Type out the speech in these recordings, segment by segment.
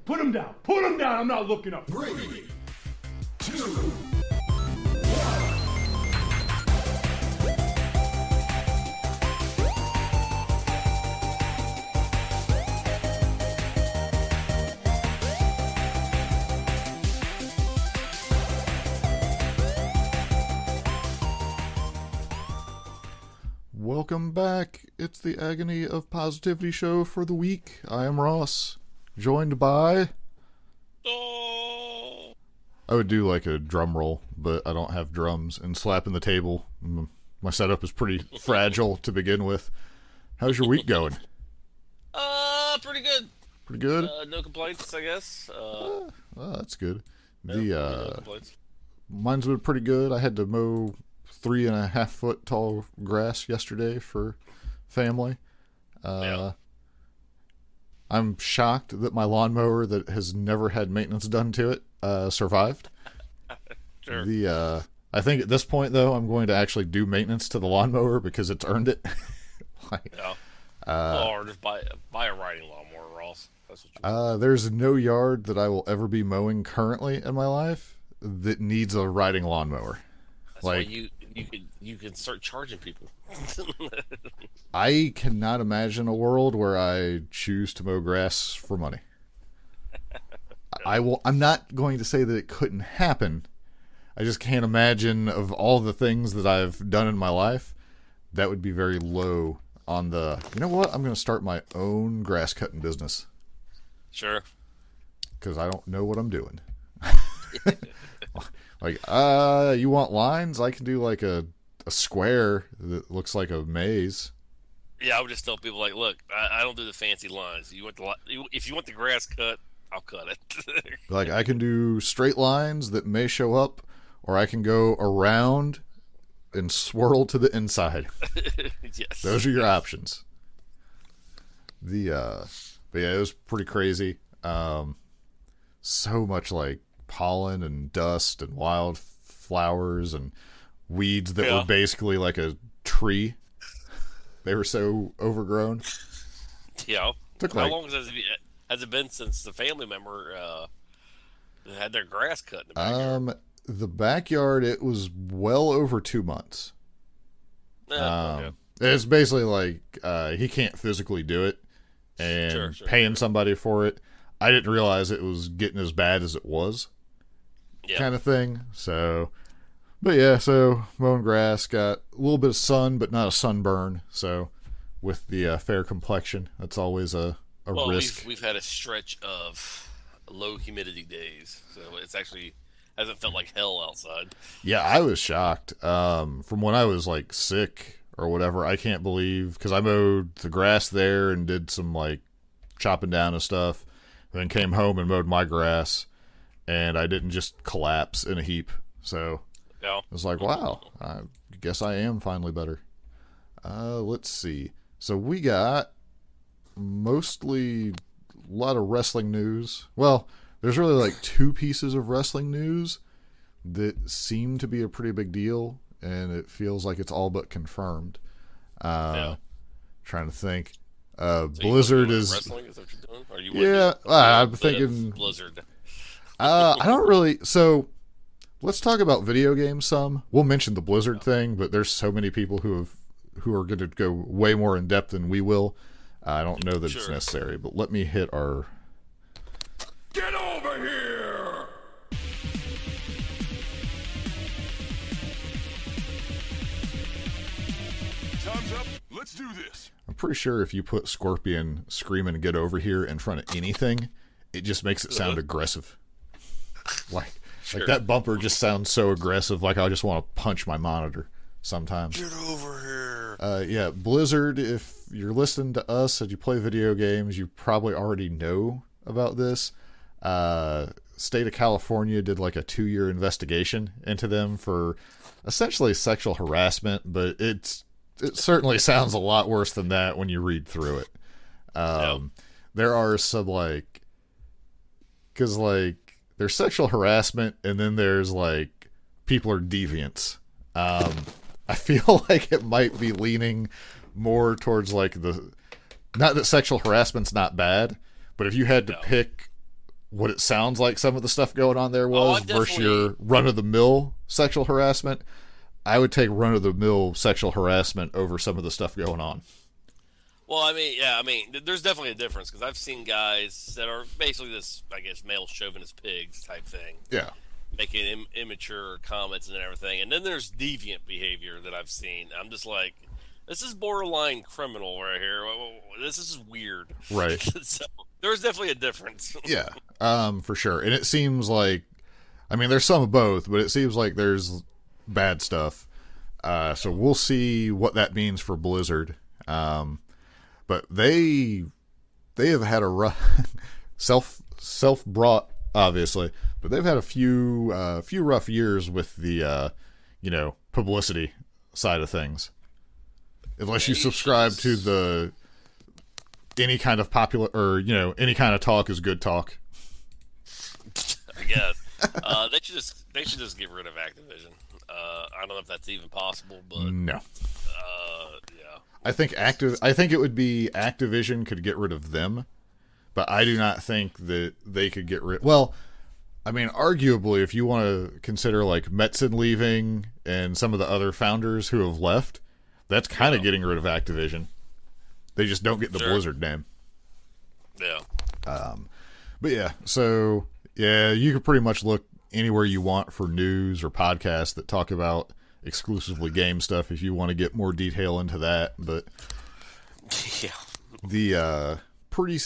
Put him down. Put him down. I'm not looking up. 3, 2, Welcome back. It's the Agony of Positivity show for the week. I am Ross, joined by... Oh. I would do like a drum roll, but I don't have drums, and slapping the table. My setup is pretty fragile to begin with. How's your week going? Pretty good. Pretty good? No complaints, I guess. Oh, that's good. No complaints. Mine's been pretty good. I had to mow 3.5 foot tall grass yesterday for family. Yeah. I'm shocked that my lawnmower that has never had maintenance done to it survived. Sure. I think at this point though, I'm going to actually do maintenance to the lawnmower because it's earned it. Or just buy a riding lawnmower, Ross. That's what you want. There's no yard that I will ever be mowing currently in my life that needs a riding lawnmower. That's why you can start charging people. I cannot imagine a world where I choose to mow grass for money. I'm not going to say that it couldn't happen. I just can't imagine, of all the things that I've done in my life, that would be very low on the, you know what, I'm going to start my own grass cutting business. Sure. Because I don't know what I'm doing. Like, you want lines? I can do like a square that looks like a maze. Yeah, I would just tell people, like, look, I don't do the fancy lines. If you want the grass cut, I'll cut it. Like, I can do straight lines that may show up, or I can go around and swirl to the inside. Yes. Those are your options. But yeah, it was pretty crazy. So much like pollen and dust and wildflowers and weeds that were basically like a tree. They were so overgrown. Yeah. Took How long has it been since the family member had their grass cut in the backyard? The backyard, it was well over 2 months. Okay. It's basically like he can't physically do it, and paying somebody for it. I didn't realize it was getting as bad as it was, kind of thing. So, but yeah, so mowing grass, got a little bit of sun, but not a sunburn. So, with the fair complexion, that's always a risk. We've had a stretch of low humidity days, so it's actually hasn't felt like hell outside. Yeah, I was shocked. From when I was like sick or whatever, I can't believe, because I mowed the grass there and did some like chopping down and stuff, then came home and mowed my grass, and I didn't just collapse in a heap. So Yeah. it's like, wow, I guess I am finally better. Let's see. So we got mostly a lot of wrestling news. Well, there's really like 2 pieces of wrestling news that seem to be a pretty big deal, and it feels like it's all but confirmed. Trying to think. So Blizzard you is... wrestling? Is that what you're doing? Or you Yeah, I'm thinking... Blizzard. I don't really... So, let's talk about video games some. We'll mention the Blizzard thing, but there's so many people who are going to go way more in depth than we will. I don't know that it's necessary, but let me hit our... get over here! Time's up. Let's do this. I'm pretty sure if you put Scorpion screaming "get over here" in front of anything, it just makes it sound aggressive. Like that bumper just sounds so aggressive, like I just want to punch my monitor sometimes. Get over here. Yeah, Blizzard, if you're listening to us and you play video games, you probably already know about this. State of California did like a 2-year investigation into them for essentially sexual harassment, but it certainly sounds a lot worse than that when you read through it. There are some like, because like there's sexual harassment, and then there's like people are deviants. I feel like it might be leaning more towards like not that sexual harassment's not bad, but if you had to pick what it sounds like some of the stuff going on there Oh, was versus your run-of-the-mill sexual harassment, I would take run-of-the-mill sexual harassment over some of the stuff going on. Well, I mean, yeah, I mean, there's definitely a difference because I've seen guys that are basically this, I guess, male chauvinist pigs type thing. Yeah. Making immature comments and everything. And then there's deviant behavior that I've seen. I'm just like, this is borderline criminal right here. This is weird. Right. So there's definitely a difference. Yeah, for sure. And it seems like, I mean, there's some of both, but it seems like there's bad stuff. So we'll see what that means for Blizzard. But they have had a rough, self brought, obviously, but they've had a few rough years with the publicity side of things. Unless you subscribe to the any kind of popular or any kind of talk is good talk. I guess they should just get rid of Activision. I don't know if that's even possible, but No. yeah. I think it would be Activision could get rid of them, but I do not think that they could get rid. Well, I mean, arguably, if you want to consider like Metzen leaving and some of the other founders who have left, that's kind of getting rid of Activision. They just don't get the Blizzard name. Yeah. But yeah, so yeah, you can pretty much look anywhere you want for news or podcasts that talk about exclusively game stuff if you want to get more detail into that. But Yeah. the pretty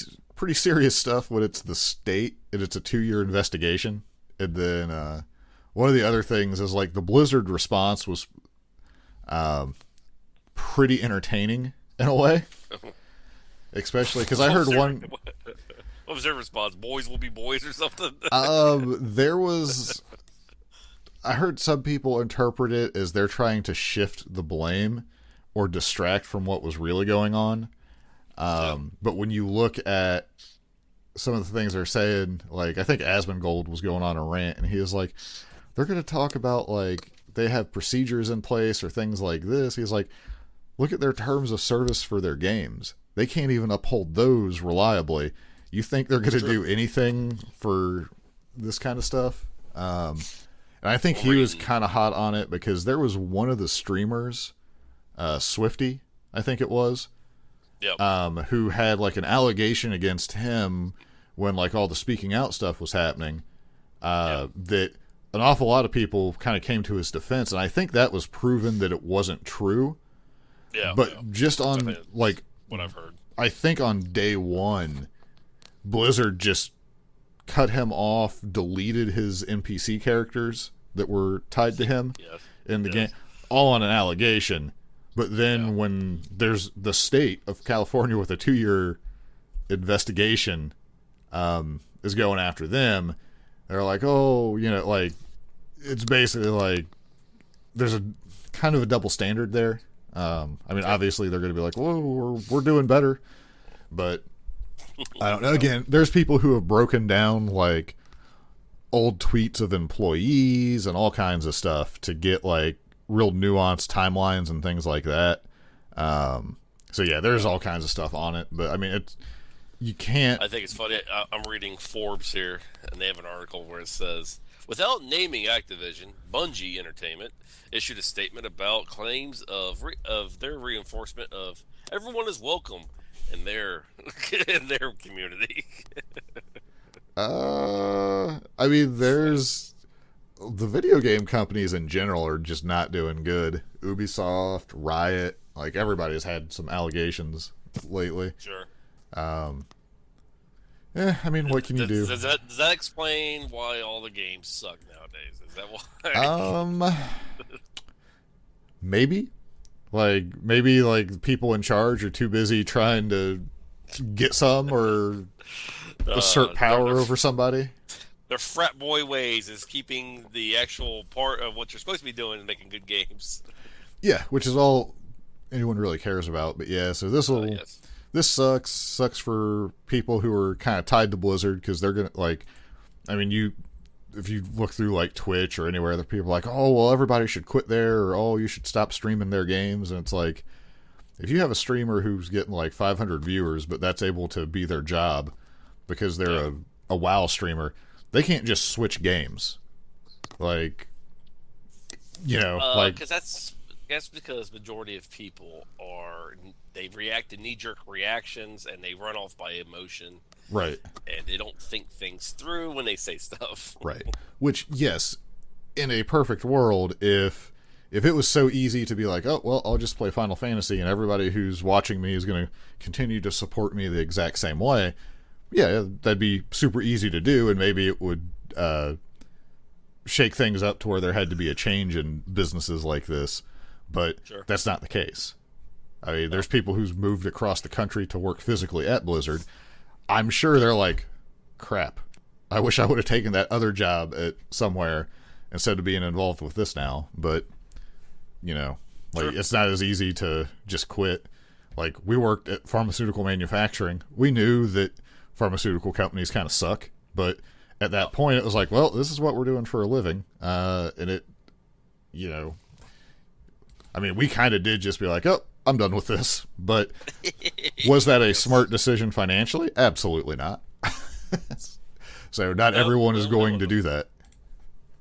serious stuff when it's the state and it's a 2-year investigation. And then one of the other things is like the Blizzard response was pretty entertaining in a way. Especially because I heard one. What was their response? Boys will be boys or something? I heard some people interpret it as they're trying to shift the blame or distract from what was really going on. But when you look at some of the things they're saying, like I think Asmongold was going on a rant, and he was like, they're going to talk about like they have procedures in place or things like this. He's like, look at their terms of service for their games. They can't even uphold those reliably. You think they're going to do anything for this kind of stuff? And I think he was kind of hot on it because there was one of the streamers, Swifty, I think it was, Yep. who had like an allegation against him when like all the speaking out stuff was happening, that an awful lot of people kind of came to his defense. And I think that was proven that it wasn't true. Yeah. But just on like what I've heard, I think on day one, Blizzard just cut him off, deleted his NPC characters that were tied to him in the game, all on an allegation. But then when there's the state of California with a 2-year investigation is going after them, they're like, oh, like it's basically like there's a kind of a double standard there. I mean, obviously they're going to be like, whoa, we're doing better. But I don't know. Again, there's people who have broken down like old tweets of employees and all kinds of stuff to get like real nuanced timelines and things like that. So yeah, there's all kinds of stuff on it. But I mean, you can't. I think it's funny. I'm reading Forbes here, and they have an article where it says, without naming Activision, Bungie Entertainment issued a statement about claims of their reinforcement of everyone is welcome in their in their community. I mean, there's the video game companies in general are just not doing good. Ubisoft, Riot, like everybody's had some allegations lately. Sure. Yeah, I mean, what can you do? Does that explain why all the games suck nowadays? Is that why? Maybe. Maybe people in charge are too busy trying to get some or assert power over somebody. Their frat boy ways is keeping the actual part of what you're supposed to be doing and making good games. Yeah, which is all anyone really cares about. But yeah, so this sucks for people who are kind of tied to Blizzard because they're gonna if you look through like Twitch or anywhere, there are people like, oh well, everybody should quit there, or oh, you should stop streaming their games. And it's like, if you have a streamer who's getting like 500 viewers, but that's able to be their job because they're a a WoW streamer, they can't just switch games. Like, because that's because majority of people they react to knee-jerk reactions and they run off by emotion. Right. And they don't think things through when they say stuff. Right. Which, yes, in a perfect world, if it was so easy to be like, oh, well, I'll just play Final Fantasy and everybody who's watching me is going to continue to support me the exact same way, yeah, that'd be super easy to do, and maybe it would shake things up to where there had to be a change in businesses like this. But Sure. That's not the case. I mean, there's people who's moved across the country to work physically at Blizzard. I'm sure they're like, crap, I wish I would have taken that other job at somewhere instead of being involved with this now. But, Sure. it's not as easy to just quit. Like, we worked at pharmaceutical manufacturing. We knew that pharmaceutical companies kind of suck. But at that point, it was like, well, this is what we're doing for a living. And it, I mean, we kind of did just be like, oh, I'm done with this. But was that a smart decision financially? Absolutely not. So not everyone is going to do that.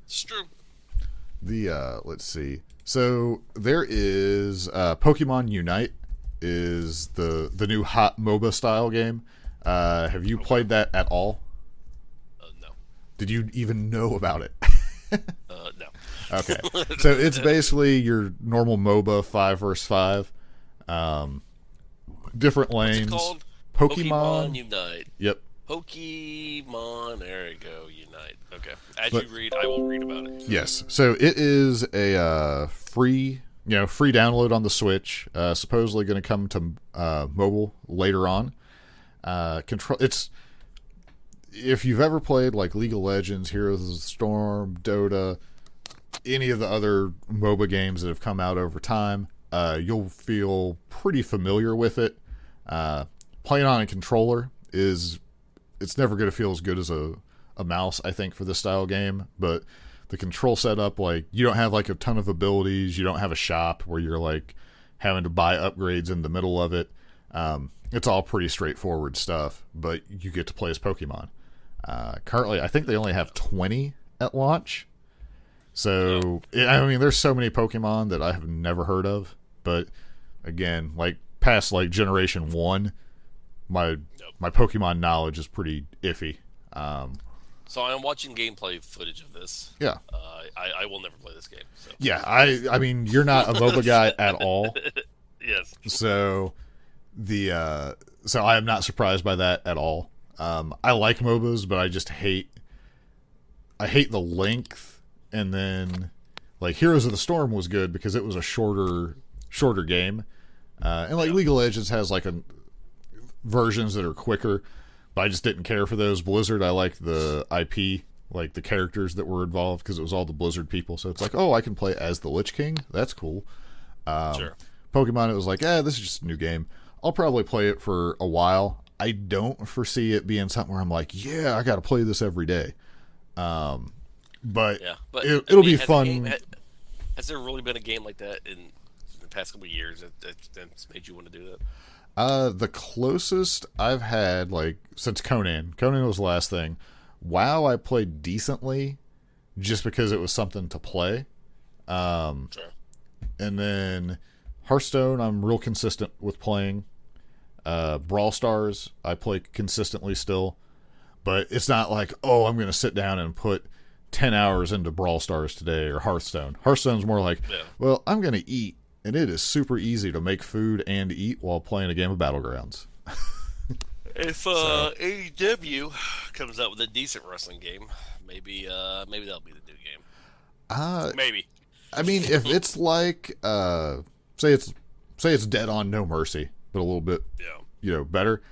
It's true. Let's see. So there is Pokemon Unite is the new hot MOBA style game. Have you played that at all? No. Did you even know about it? No. Okay. So it's basically your normal MOBA 5 versus 5. Different lanes. What's it called? Pokemon Unite. Yep. Pokemon, there you go, Unite. Okay. As you read, I will read about it. Yes. So it is a free download on the Switch. Supposedly going to come to mobile later on. It's if you've ever played like League of Legends, Heroes of the Storm, Dota, any of the other MOBA games that have come out over time, you'll feel pretty familiar with it. Playing on a controller it's never going to feel as good as a mouse, I think, for this style game. But the control setup, like, you don't have like a ton of abilities. You don't have a shop where you're like having to buy upgrades in the middle of it. It's all pretty straightforward stuff, but you get to play as Pokemon. Currently, I think they only have 20 at launch. So, I mean, there's so many Pokemon that I have never heard of. But again, like past like Generation 1, my Pokemon knowledge is pretty iffy. So I'm watching gameplay footage of this. Yeah. I will never play this game. So. Yeah, I mean, you're not a MOBA guy at all. Yes. So so I am not surprised by that at all. I like MOBAs, but I just hate the length. And then like Heroes of the Storm was good because it was a shorter game. And like League of Legends has like versions that are quicker, but I just didn't care for those. Blizzard, I liked the IP, like the characters that were involved because it was all the Blizzard people. So it's like, oh, I can play as the Lich King. That's cool. Sure. Pokemon, it was like, this is just a new game. I'll probably play it for a while. I don't foresee it being something where I'm like, yeah, I got to play this every day. But it'll be fun. Has there really been a game like that in the past couple of years that's made you want to do that? The closest I've had, like, since Conan was the last thing. WoW I played decently just because it was something to play. Sure. And then Hearthstone I'm real consistent with playing. Brawl Stars I play consistently still. But it's not like, oh, I'm going to sit down and put 10 hours into Brawl Stars today or Hearthstone. Hearthstone's more like, well, I'm going to eat. And it is super easy to make food and eat while playing a game of Battlegrounds. If AEW comes out with a decent wrestling game, maybe that'll be the new game. Maybe. I mean, if it's like, say it's Dead on No Mercy, but a little bit, better.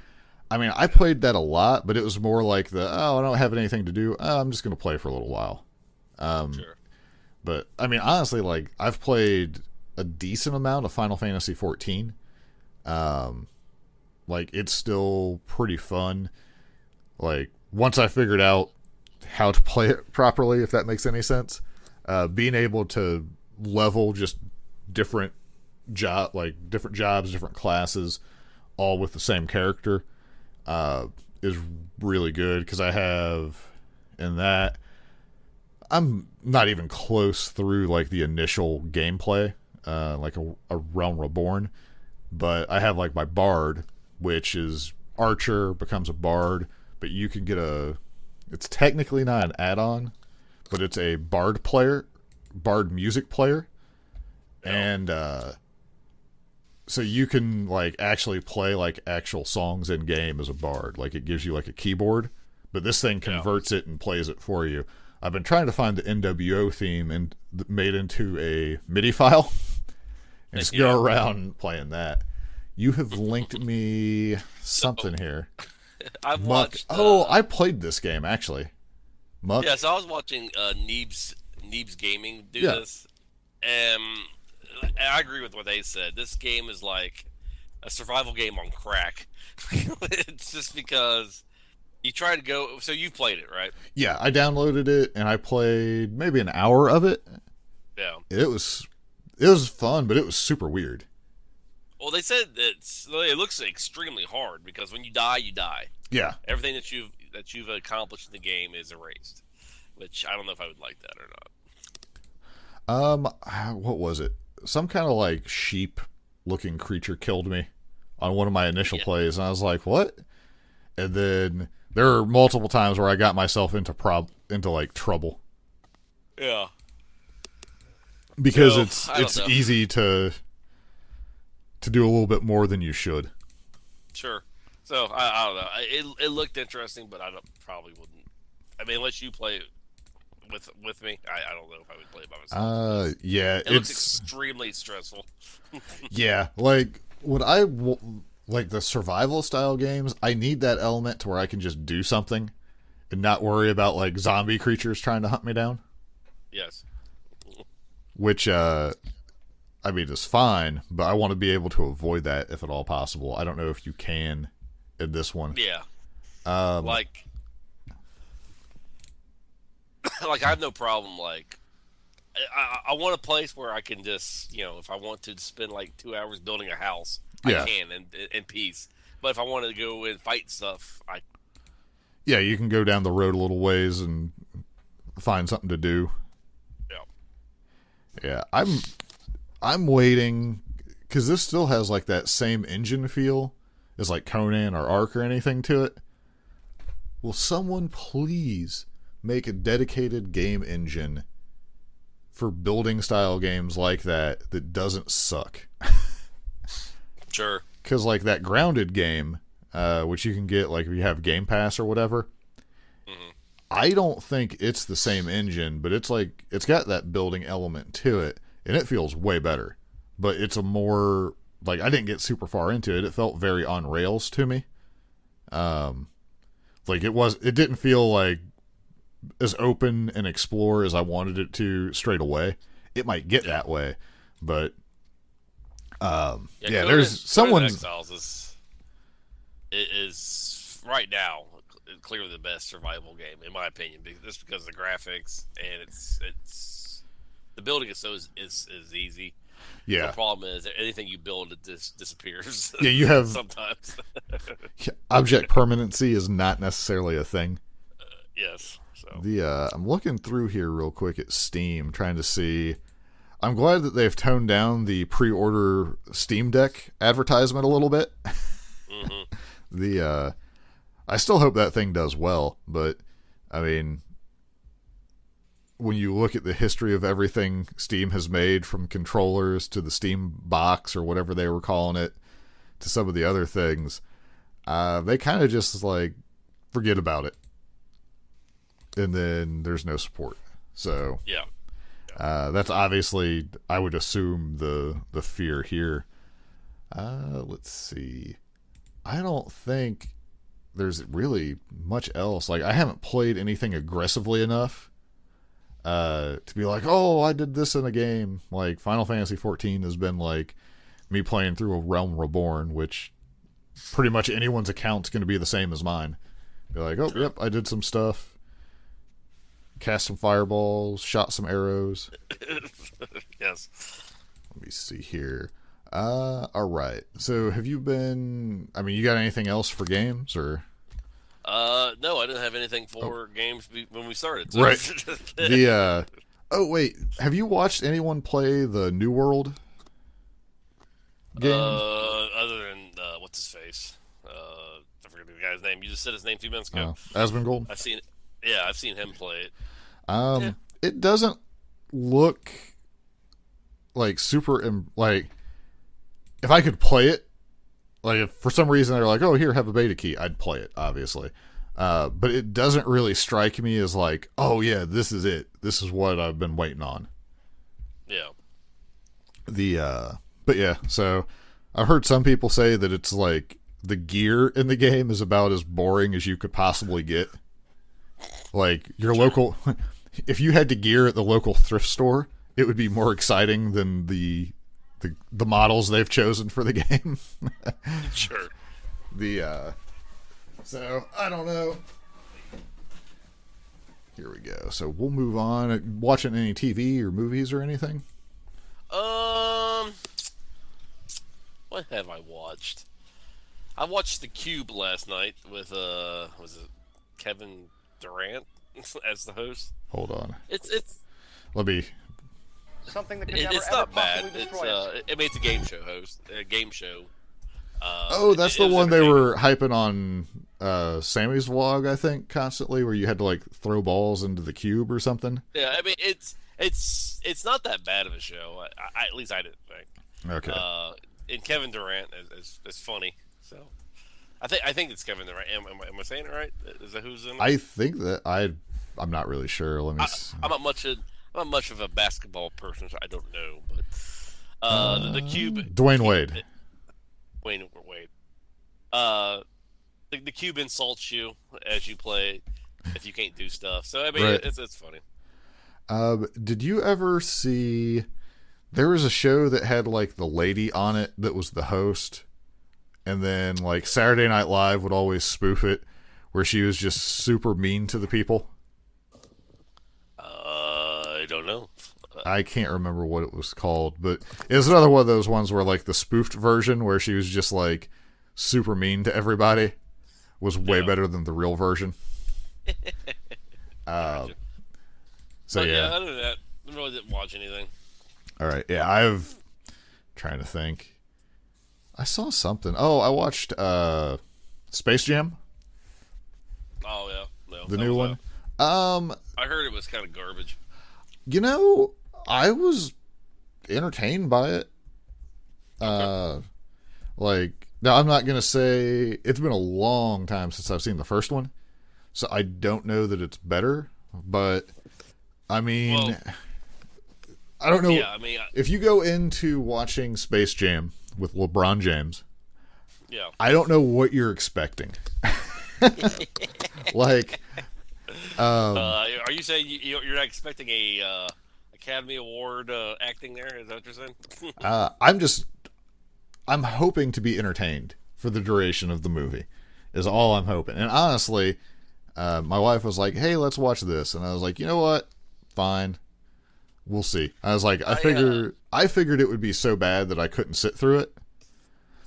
I mean, I played that a lot, but it was more like I don't have anything to do. I'm just going to play for a little while. Sure. But I mean, honestly, like I've played a decent amount of Final Fantasy XIV. Like it's still pretty fun. Like once I figured out how to play it properly, if that makes any sense, being able to level just different jobs, different classes, all with the same character. is really good because I have in that I'm not even close through like the initial gameplay, like a Realm Reborn, but I have like my Bard, which is Archer becomes a Bard, but you can get it's technically not an add-on, but it's a Bard music player, and so you can like actually play like actual songs in game as a Bard. Like it gives you like a keyboard, but this thing converts it and plays it for you. I've been trying to find the NWO theme and made into a MIDI file and just go around playing that. You have linked me something here. I've Muck. watched. I played this game actually. Muck. Yeah, so I was watching Neebs Gaming do this, and I agree with what they said. This game is like a survival game on crack. It's just because you try to go. So you've played it, right? Yeah, I downloaded it and I played maybe an hour of it. Yeah. It was fun, but it was super weird. Well, they said it looks extremely hard because when you die, you die. Yeah. Everything that you've accomplished in the game is erased, which I don't know if I would like that or not. What was it? Some kind of like sheep-looking creature killed me on one of my initial plays, and I was like, "What?" And then there are multiple times where I got myself into like trouble. Yeah. Because so, it's easy to do a little bit more than you should. Sure. So I don't know. It looked interesting, but I probably wouldn't. I mean, unless you play it with me, I don't know if I would play it by myself. Yeah, it looks extremely stressful. Yeah, like like the survival style games, I need that element to where I can just do something and not worry about like zombie creatures trying to hunt me down. Yes. Which I mean, it's fine, but I want to be able to avoid that if at all possible. I don't know if you can in this one. Yeah. Like I have no problem. Like, I want a place where I can just, if I want to spend like 2 hours building a house, I can in peace. But if I wanted to go and fight stuff, yeah, you can go down the road a little ways and find something to do. Yeah, I'm waiting because this still has like that same engine feel as like Conan or Ark or anything to it. Will someone please make a dedicated game engine for building style games like that doesn't suck? Sure. Because like that Grounded game, which you can get like if you have Game Pass or whatever, I don't think it's the same engine, but it's got that building element to it, and it feels way better. But it's a more like I didn't get super far into it. It felt very on rails to me. Like it didn't feel like as open and explore as I wanted it to straight away. It might get that way, but there's someone. Exiles is right now clearly the best survival game in my opinion, just because of the graphics and it's the building is easy. Yeah. The problem is anything you build it disappears. Yeah, you have sometimes. Object permanency is not necessarily a thing. Yes. So I'm looking through here real quick at Steam, trying to see. I'm glad that they've toned down the pre-order Steam Deck advertisement a little bit. Mm-hmm. I still hope that thing does well, but I mean, when you look at the history of everything Steam has made, from controllers to the Steam box or whatever they were calling it, to some of the other things, they kind of just like forget about it, and then there's no support. So yeah. That's obviously, I would assume, the fear here. Let's see. I don't think there's really much else. Like, I haven't played anything aggressively enough to be like, oh, I did this in a game. Like, Final Fantasy XIV has been like me playing through a Realm Reborn, which pretty much anyone's account's going to be the same as mine. Be like, oh, yep, I did some stuff. Cast some fireballs, shot some arrows. Yes. Let me see here. All right. So have you been... I mean, you got anything else for games, or... No, I didn't have anything for games when we started. So. Right. Oh wait, have you watched anyone play the New World game? Other than what's his face? I forget the guy's name. You just said his name 2 minutes ago. Asmongold? I've seen him play it. It doesn't look like super like if I could play it, like if for some reason they're like, oh here, have a beta key, I'd play it, obviously. But it doesn't really strike me as like, oh yeah, this is it. This is what I've been waiting on. Yeah. But yeah, so I've heard some people say that it's like the gear in the game is about as boring as you could possibly get. Like your local, if you had to gear at the local thrift store, it would be more exciting than the models they've chosen for the game. Sure. So I don't know. Here we go. So we'll move on. Watching any TV or movies or anything? What have I watched? I watched The Cube last night with was it Kevin Durant as the host? Hold on. It's Let me. Something that could never it's ever not bad. possibly It's destroy us. it's a game show host, a game show. Oh, that's the it was one they entertaining. were hyping on Sammy's vlog, I think, constantly, where you had to like throw balls into the cube or something. Yeah, I mean it's not that bad of a show. I at least I didn't think. Okay. And Kevin Durant is funny. So I think it's Kevin Durant. Am I saying it right? Is that who's in it? I think that I'm not really sure. Let me. I'm not much of a basketball person, so I don't know. But the Cube, Dwayne Wade. Wade. The Cube insults you as you play if you can't do stuff. So I mean, Right. it's funny. Did you ever see? There was a show that had like the lady on it that was the host, and then like Saturday Night Live would always spoof it, where she was just super mean to the people. I don't know. I can't remember what it was called, but it was another one of those ones where like the spoofed version where she was just like super mean to everybody was way better than the real version. So But yeah. other than that, I really didn't watch anything. All right. Yeah, trying to think. I saw something. Oh, I watched Space Jam, Oh yeah, no, the that new was, one. I heard it was kind of garbage. You know, I was entertained by it. Like, now I'm not gonna say it's been a long time since I've seen the first one, so I don't know that it's better. But I mean, Well, I don't know. Yeah, I mean, If you go into watching Space Jam with LeBron James, yeah. I don't know what you're expecting. Like, Are you saying you're not expecting a Academy Award acting there? Is that what you're saying? I'm hoping to be entertained for the duration of the movie, is all I'm hoping. And honestly, my wife was like, "Hey, let's watch this," and I was like, "You know what? Fine, we'll see." I was like, I figured it would be so bad that I couldn't sit through it.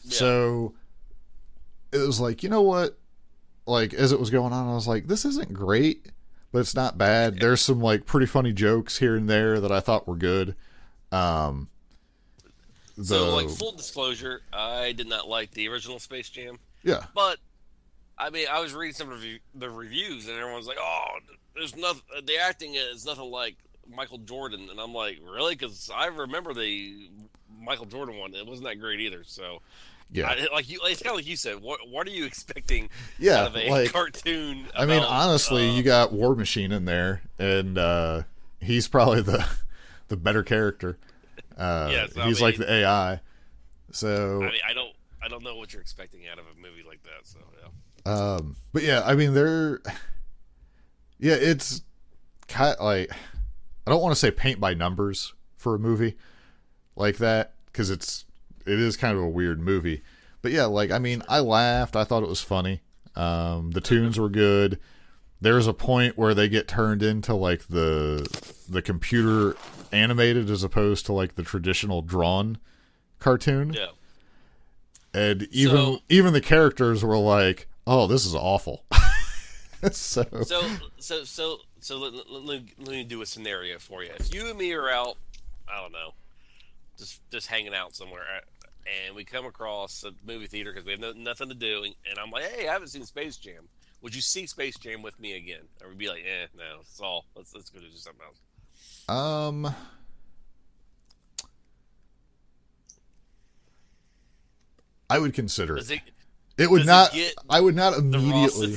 Yeah. So it was like, you know what? Like, as it was going on, I was like, this isn't great, but it's not bad. There's some like pretty funny jokes here and there that I thought were good. So, like, full disclosure, I did not like the original Space Jam. Yeah. But, I mean, I was reading some of the reviews, and everyone's like, "Oh, there's nothing. The acting is nothing like Michael Jordan," and I'm like, "Really?" Because I remember the Michael Jordan one; it wasn't that great either. So, Yeah. it's kind of like you said. What are you expecting? Yeah, out of a like, cartoon. I mean, about, honestly, you got War Machine in there, and he's probably the better character. Yes, I he's mean, like the AI. So, I mean, I don't know what you're expecting out of a movie like that. So, yeah. but yeah, I mean, it's kind of like, I don't want to say paint by numbers for a movie like that, because it is kind of a weird movie. But yeah, like, I mean, I laughed. I thought it was funny. The tunes were good. There's a point where they get turned into like the computer animated as opposed to like the traditional drawn cartoon. Yeah. And even the characters were like, "Oh, this is awful." So let me do a scenario for you. If you and me are out, I don't know, just hanging out somewhere, and we come across a movie theater because we have nothing to do, and I'm like, hey, I haven't seen Space Jam. Would you see Space Jam with me again? Or would be like, no, it's all. Let's go do something else. I would consider it. I would not immediately.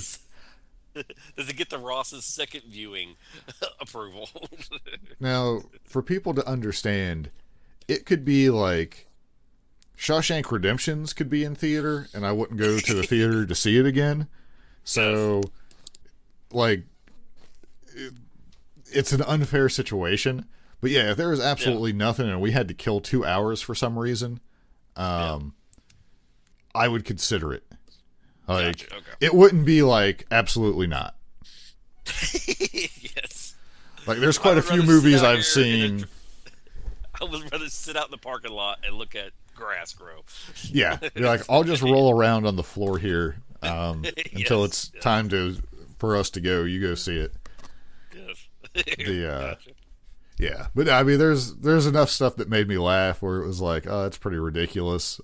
Does it get the Ross's second viewing approval? Now, for people to understand, it could be like Shawshank Redemptions could be in theater, and I wouldn't go to the theater to see it again. So, like, it's an unfair situation. But yeah, if there was absolutely nothing and we had to kill 2 hours for some reason, I would consider it. Like, Gotcha. Okay. It wouldn't be like, absolutely not. Yes. Like, there's quite a few movies I've seen. I would rather sit out in the parking lot and look at grass grow. Yeah. You're like, I'll just roll around on the floor here until it's time for us to go. You go see it. Yes. Gotcha. Yeah. But, I mean, there's enough stuff that made me laugh where it was like, oh, that's pretty ridiculous.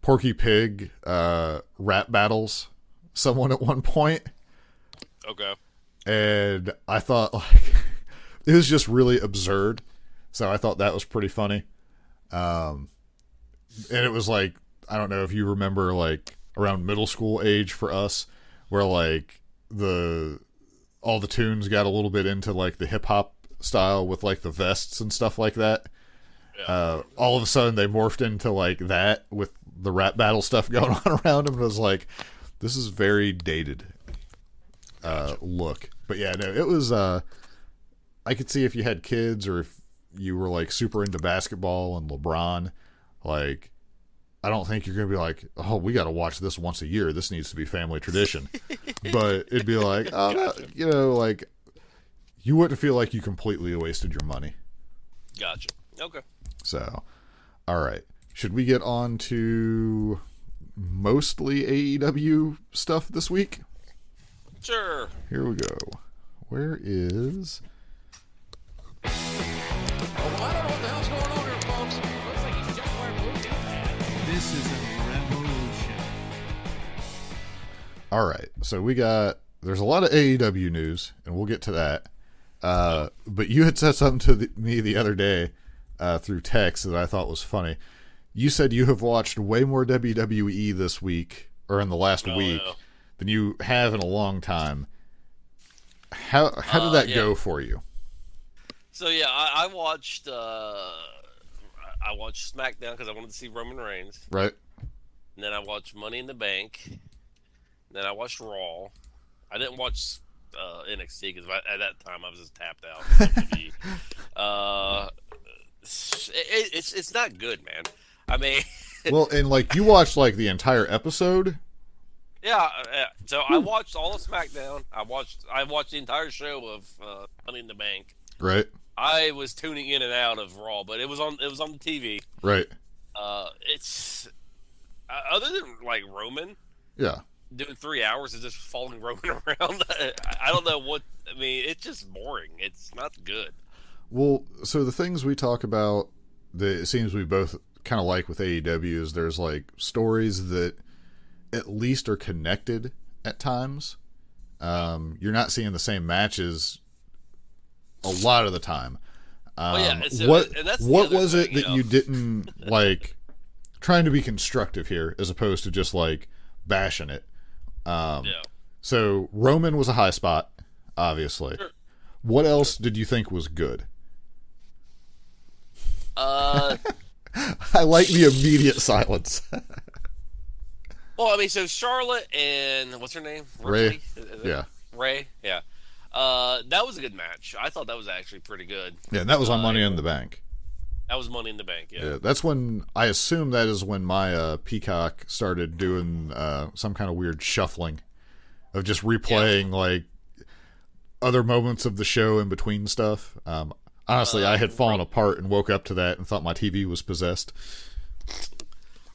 Porky Pig rap battles someone at one point. Okay. And I thought, like, it was just really absurd. So I thought that was pretty funny. And it was like, I don't know if you remember, like, around middle school age for us, where, like, all the tunes got a little bit into, like, the hip-hop style with, like, the vests and stuff like that. Yeah. All of a sudden, they morphed into, like, that with the rap battle stuff going on around them. And it was like, this is very dated look. But yeah, no, it was, I could see if you had kids or if you were like super into basketball and LeBron, like, I don't think you're going to be like, oh, we got to watch this once a year. This needs to be family tradition. But it'd be like, oh, gotcha. You know, like, you wouldn't feel like you completely wasted your money. Gotcha. Okay. So, all right. Should we get on to mostly AEW stuff this week? Sure. Here we go. Where is... I don't know what the hell's going on here, folks. Looks like he's just wearing blue jeans. This is a revolution. All right. So there's a lot of AEW news, and we'll get to that. But you had said something to me the other day through text that I thought was funny. You said you have watched way more WWE this week, or in the last week, than you have in a long time. How did that go for you? So yeah, I watched SmackDown because I wanted to see Roman Reigns. Right. And then I watched Money in the Bank. And then I watched Raw. I didn't watch NXT because at that time I was just tapped out. It's not good, man. I mean, well, and like you watched like the entire episode. Yeah. So I watched all of SmackDown. I watched the entire show of Money in the Bank. Right. I was tuning in and out of Raw, but it was on the TV. Right. It's other than like Roman. Yeah. Doing 3 hours of just following Roman around. I don't know what. I mean, it's just boring. It's not good. Well, so the things we talk about that it seems we both kind of like with AEW is there's like stories that at least are connected at times. You're not seeing the same matches a lot of the time. What was it that you didn't like? Trying to be constructive here as opposed to just like bashing it. So Roman was a high spot, obviously. Sure. What else did you think was good? I like the immediate silence. Well, I mean, so Charlotte and what's her name? Ray. Yeah. Ray. Yeah. That was a good match. I thought that was actually pretty good. Yeah, and that was on Money in the Bank. That was Money in the Bank. Yeah. That's when I assume that is when my Peacock started doing some kind of weird shuffling of just replaying like other moments of the show in between stuff. Honestly, I had fallen apart and woke up to that and thought my TV was possessed.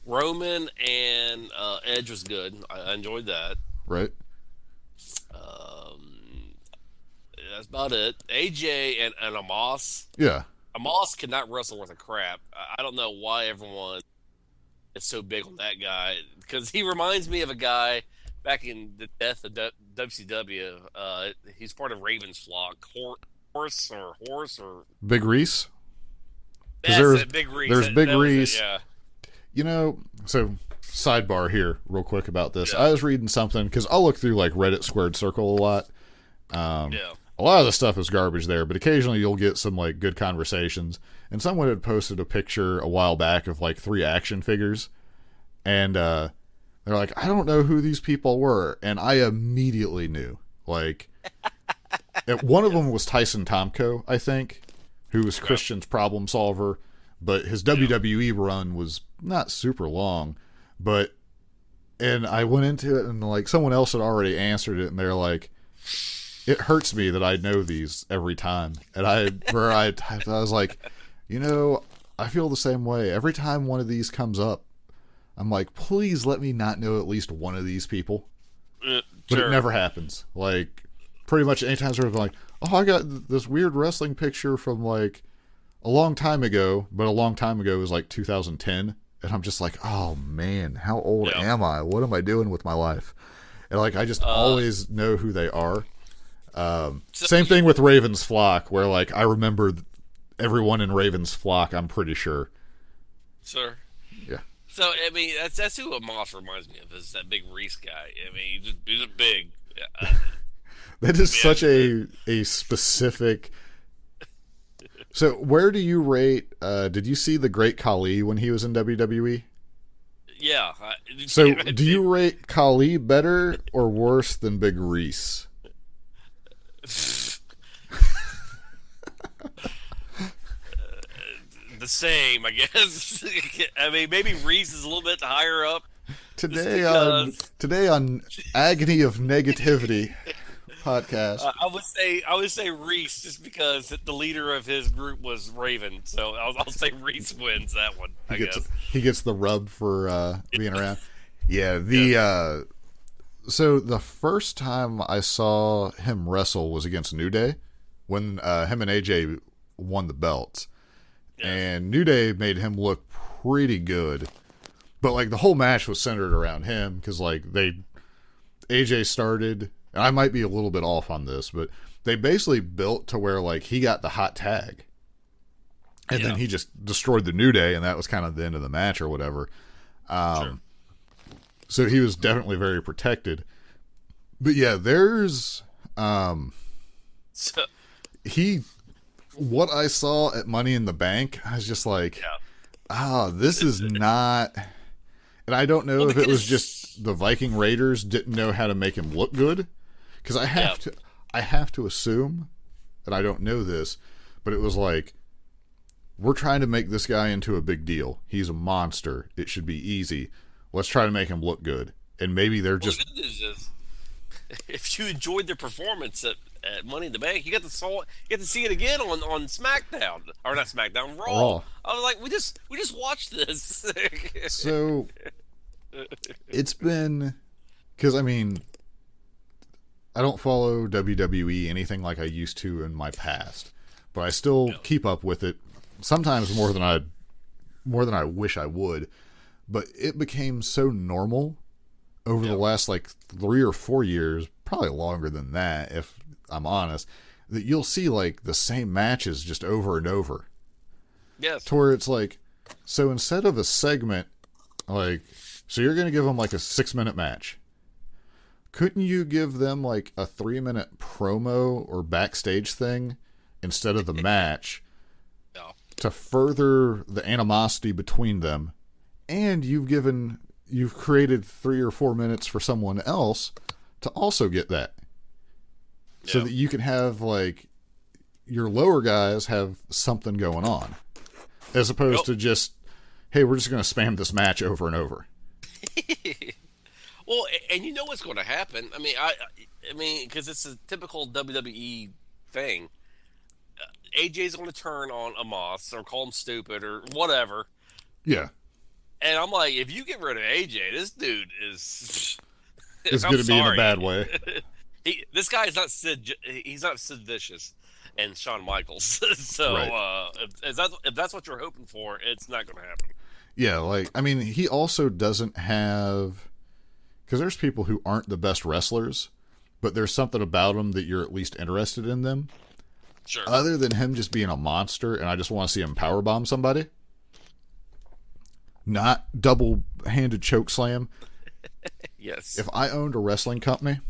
Roman and Edge was good. I enjoyed that. Right. That's about it. AJ and Amos. Yeah. Amos cannot wrestle worth a crap. I don't know why everyone is so big on that guy, because he reminds me of a guy back in the death of WCW. He's part of Raven's flock. Horse or Big Reese. That's it, Big Reese. There's Big that was it, Reese. yeah. You know, so sidebar here, real quick about this. Yeah. I was reading something because I'll look through like Reddit Squared Circle a lot. Yeah. A lot of the stuff is garbage there, but occasionally you'll get some like good conversations. And someone had posted a picture a while back of like 3 action figures, and they're like, I don't know who these people were, and I immediately knew. Like, one of them was Tyson Tomko, I think, who was Christian's problem solver, but his WWE run was not super long. And I went into it, and like someone else had already answered it, and they're like, it hurts me that I know these every time. And I was like, you know, I feel the same way. Every time one of these comes up, I'm like, please let me not know at least one of these people. But Sure. it never happens. Like, pretty much anytime sort of like, oh, I got this weird wrestling picture from like a long time ago, but a long time ago was like 2010. And I'm just like, oh man, how old am I? What am I doing with my life? And like, I just always know who they are. Same thing with Raven's Flock, where like I remember everyone in Raven's Flock. I'm pretty sure. Sure. Yeah. So I mean, that's who Amos reminds me of. Is that Big Reese guy? I mean, he's just big. That is such a specific. So where do you rate? Did you see the Great Khali when he was in WWE? Yeah. So do you rate Khali better or worse than Big Reese? The same, I guess. I mean, maybe Reese is a little bit higher up. Today on Agony of Negativity podcast. I would say Reese, just because the leader of his group was Raven. So I'll say Reese wins that one. He gets the rub for being around. Yeah, so the first time I saw him wrestle was against New Day, when him and AJ won the belts. Yeah. And New Day made him look pretty good. But like the whole match was centered around him, because like AJ started, and I might be a little bit off on this, but they basically built to where like he got the hot tag. And then he just destroyed the New Day, and that was kind of the end of the match or whatever. Sure. So he was definitely very protected. But yeah, there's what I saw at Money in the Bank, I was just like, this is not. And I don't know if it was just the Viking Raiders didn't know how to make him look good, because I have to assume, and I don't know this, but it was like, we're trying to make this guy into a big deal. He's a monster. It should be easy. Let's try to make him look good. And maybe they're just. The good news is, if you enjoyed their performance at Money in the Bank, you got to see it again on SmackDown, or not SmackDown, Raw. I was like, we just watched this. So it's been, because I mean, I don't follow WWE anything like I used to in my past, but I still keep up with it. Sometimes more than I wish I would, but it became so normal over the last like 3 or 4 years, probably longer than that if I'm honest, that you'll see like the same matches just over and over. Yes. To where it's like, so instead of a segment, like, so you're going to give them like a 6-minute match. Couldn't you give them like a 3-minute promo or backstage thing instead of the match? To further the animosity between them, and you've created 3 or 4 minutes for someone else to also get that, so that you can have like your lower guys have something going on, as opposed to just, hey, we're just going to spam this match over and over. Well, and you know what's going to happen. I mean, because it's a typical WWE thing. AJ's going to turn on Amos or call him stupid or whatever. Yeah. And I'm like, if you get rid of AJ, this dude is going to be in a bad way. This guy is not Sid. He's not Sid Vicious and Shawn Michaels. So Right. if that's what you're hoping for, it's not going to happen. Yeah, like, I mean, he also doesn't have, because there's people who aren't the best wrestlers, but there's something about them that you're at least interested in them. Sure. Other than him just being a monster, and I just want to see him powerbomb somebody. Not double-handed choke slam. Yes. If I owned a wrestling company,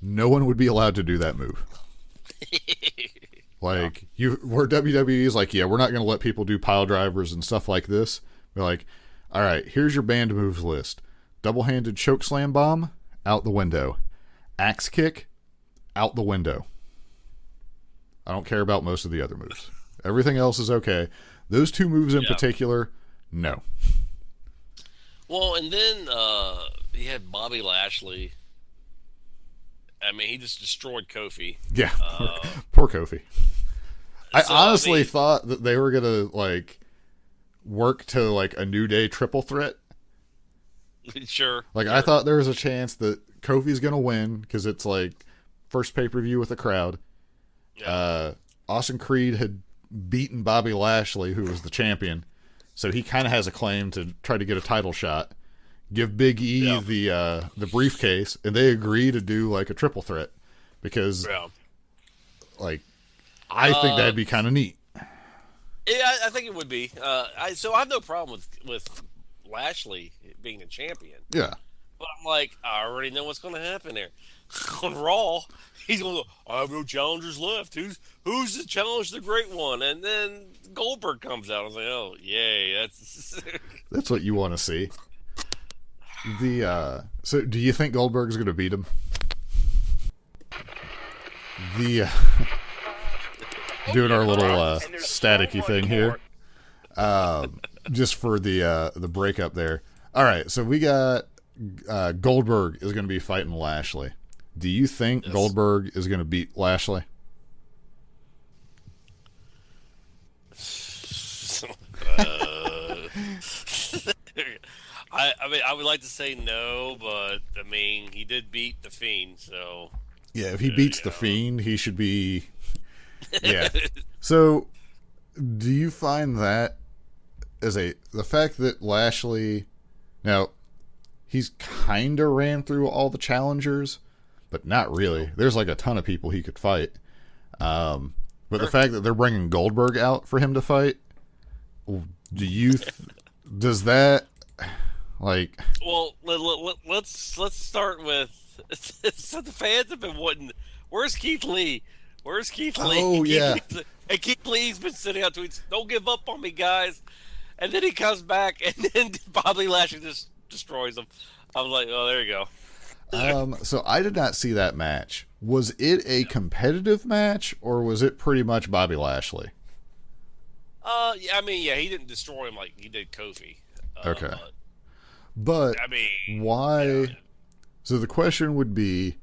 no one would be allowed to do that move. Like, where WWE is like, yeah, we're not going to let people do pile drivers and stuff like this. They're like, all right, here's your banned moves list. Double-handed choke slam bomb, out the window. Axe kick, out the window. I don't care about most of the other moves. Everything else is okay. Those two moves in particular, no. Well, and then he had Bobby Lashley. I mean, he just destroyed Kofi. Yeah, poor Kofi. I So, honestly thought that they were gonna like work to like a New Day triple threat. Sure. Like I thought there was a chance that Kofi's gonna win because it's like first pay-per-view with a crowd. Yeah. Austin Creed had beaten Bobby Lashley, who was the champion, so he kind of has a claim to try to get a title shot. Give Big E the briefcase, and they agree to do like a triple threat because, like, I think that'd be kind of neat. Yeah, I think it would be. So I have no problem with Lashley being the champion. Yeah, But I'm like, I already know what's going to happen there. On Raw, he's going to go, I have no challengers left. Who's to challenge the Great One? And then Goldberg comes out. I was like, oh, yay. that's what you want to see. So do you think Goldberg's going to beat him? Doing our little staticky thing here, just for the breakup there. All right, so we got Goldberg is going to be fighting Lashley. Do you think Goldberg is going to beat Lashley? I mean, I would like to say no, but I mean, he did beat the Fiend, so Yeah, if he beats the Fiend, he should be. Yeah. So, do you find that as the fact that Lashley, now he's kind of ran through all the challengers, but not really. There's like a ton of people he could fight. But the fact that they're bringing Goldberg out for him to fight, do you does that like? Well, let's start with. So the fans have been wanting. Where's Keith Lee? Where's Keith Lee? Oh, yeah. And Keith Lee's been sitting out tweets. Don't give up on me, guys. And then he comes back, and then Bobby Lashley just destroys him. I was like, oh, there you go. So I did not see that match. Was it a competitive match, or was it pretty much Bobby Lashley? Yeah, I mean, yeah, he didn't destroy him like he did Kofi. Okay. But I mean, why? yeah. So the question would be,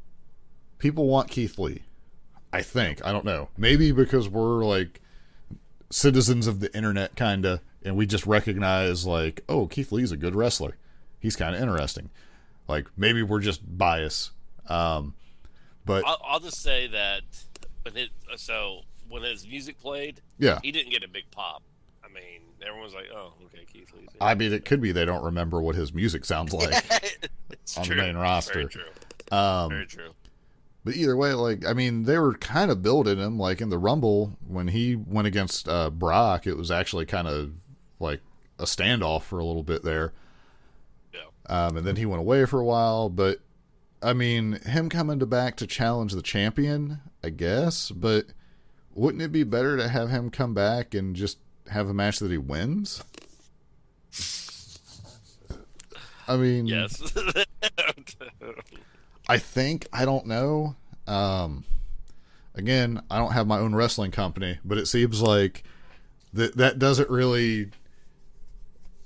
people want Keith Lee. I think. I don't know. Maybe because we're like citizens of the internet, kind of, and we just recognize like, oh, Keith Lee's a good wrestler. He's kind of interesting. Like, maybe we're just biased. But I'll just say that when his music played, yeah, he didn't get a big pop. I mean, everyone's like, oh, okay, Keith Lee's here. I mean, it could be they don't remember what his music sounds like It's on true. the main roster. Very true. Very true. But either way, like, I mean, they were kind of building him. Like in the Rumble, when he went against Brock, it was actually kind of like a standoff for a little bit there. Yeah. And then he went away for a while. But I mean, him coming back to challenge the champion, I guess. But wouldn't it be better to have him come back and just have a match that he wins? I mean, Yes. I don't know. Again, I don't have my own wrestling company, but it seems like that doesn't really.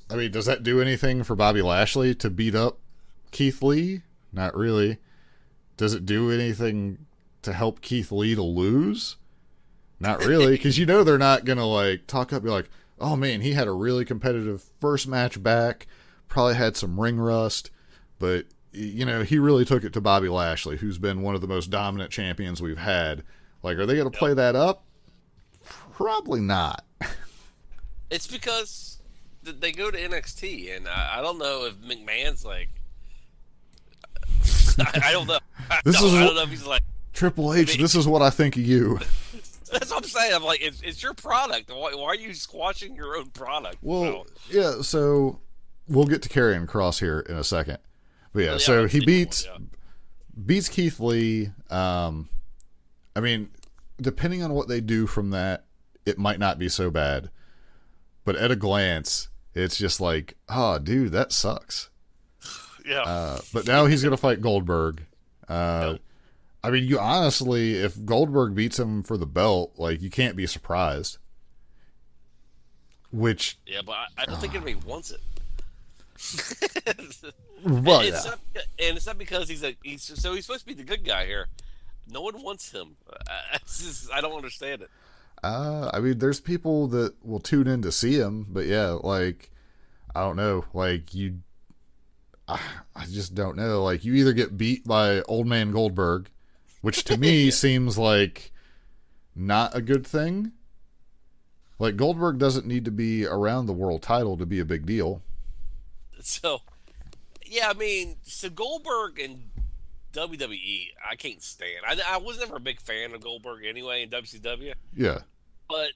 I mean, does that do anything for Bobby Lashley to beat up Keith Lee? Not really. Does it do anything to help Keith Lee to lose? Not really, because you know they're not gonna like talk up. Be like, oh man, he had a really competitive first match back. Probably had some ring rust, but he really took it to Bobby Lashley, who's been one of the most dominant champions we've had. Like, are they going to play that up? Probably not. It's because they go to NXT, and I don't know if McMahon's like. I don't know. I don't know if he's like Triple H. This is what I think of you. That's what I'm saying. I'm like, it's your product. Why are you squashing your own product? Well, yeah. So we'll get to Karrion Kross here in a second. But yeah, so he beats Keith Lee. I mean, depending on what they do from that, it might not be so bad. But at a glance, it's just like, oh, dude, that sucks. Yeah. But now he's going to fight Goldberg. I mean, you honestly, if Goldberg beats him for the belt, like, you can't be surprised. Which... Yeah, but I don't think anybody wants it. Well, it's not because he's supposed to be the good guy here. No one wants him. I don't understand it. I mean, there's people that will tune in to see him, but yeah, like, I don't know, like, I just don't know. Like, you either get beat by Old Man Goldberg, which to me seems like not a good thing. Like, Goldberg doesn't need to be around the world title to be a big deal. So, yeah, I mean, so Goldberg and WWE, I can't stand. I was never a big fan of Goldberg anyway in WCW. Yeah. But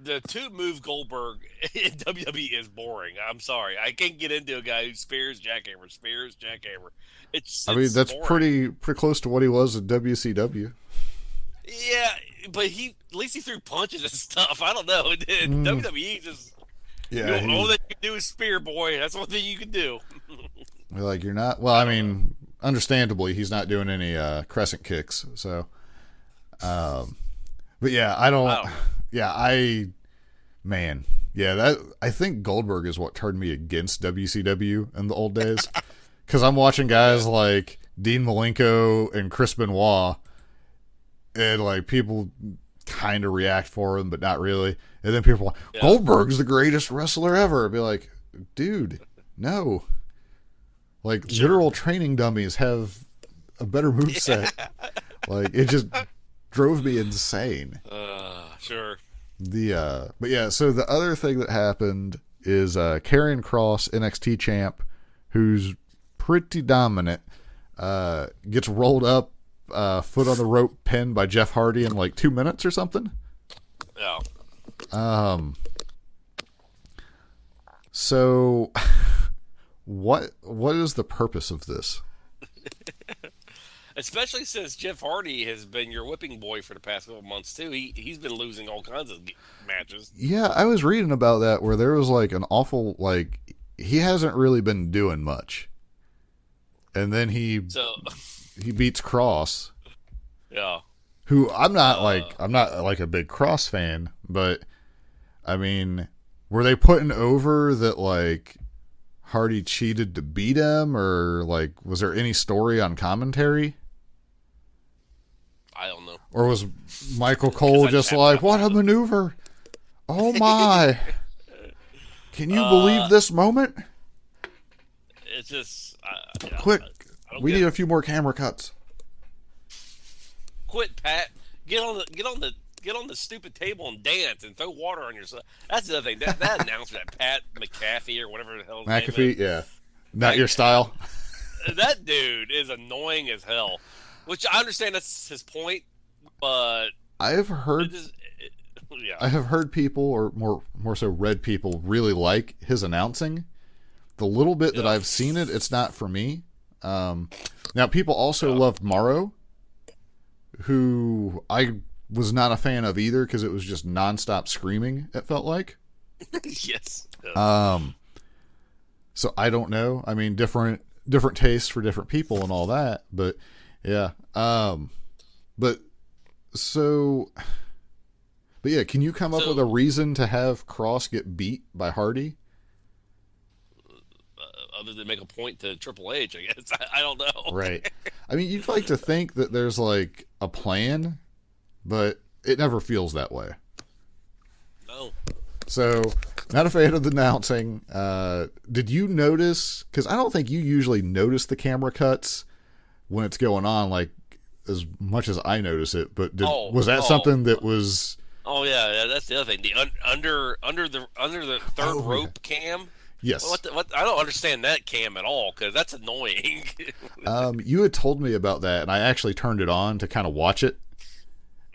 the two-move Goldberg in WWE is boring. I'm sorry. I can't get into a guy who spears jackhammer. I mean, that's boring. pretty close to what he was in WCW. Yeah, but at least he threw punches and stuff. I don't know. WWE just... Yeah, all that you can do is spear, boy. That's one thing you can do. Like, you're not... Well, I mean, understandably, he's not doing any crescent kicks, so... but yeah, I don't... Yeah, Man. Yeah, I think Goldberg is what turned me against WCW in the old days. Because I'm watching guys like Dean Malenko and Chris Benoit, and, like, people kind of react for him, but not really. And then people are like, Goldberg's the greatest wrestler ever. I'd be like, dude, no. Like, literal training dummies have a better moveset. Like, it just drove me insane. Sure. But yeah, so the other thing that happened is Karrion Kross, NXT champ, who's pretty dominant, gets rolled up, foot on the rope, pinned by Jeff Hardy in like 2 minutes or something. Yeah. So what is the purpose of this? Especially since Jeff Hardy has been your whipping boy for the past couple months too. He's been losing all kinds of matches. Yeah, I was reading about that where there was like an awful, like, he hasn't really been doing much. And then he beats Kross. Yeah. Who I'm not like a big Kross fan, but I mean, were they putting over that like Hardy cheated to beat him, or like was there any story on commentary? I don't know. Or was Michael Cole just like, what a maneuver? Oh my. Can you believe this moment? It's just quick. We need a few more camera cuts. Quit, Pat. Get on the stupid table and dance and throw water on yourself. That's the other thing. That announcer, that Pat McAfee or whatever the hell his name McAfee, is. yeah. Not your style. That dude is annoying as hell. Which I understand that's his point, but I have heard people, or more so red people, really like his announcing. The little bit that I've seen it's not for me. Now, people also loved Morrow, who I was not a fan of either because it was just nonstop screaming, it felt like. Yes. So I don't know. I mean, different tastes for different people and all that, but yeah. But yeah, can you come up with a reason to have Kross get beat by Hardy? Other than make a point to Triple H, I guess. I don't know. Right. I mean, you'd like to think that there's like a plan, but it never feels that way. No. So, not a fan of the announcing. Did you notice? Because I don't think you usually notice the camera cuts when it's going on, like as much as I notice it. But was that something that was? Oh yeah, that's the other thing. The under the third rope cam. Yes. What? I don't understand that cam at all because that's annoying. You had told me about that, and I actually turned it on to kind of watch it,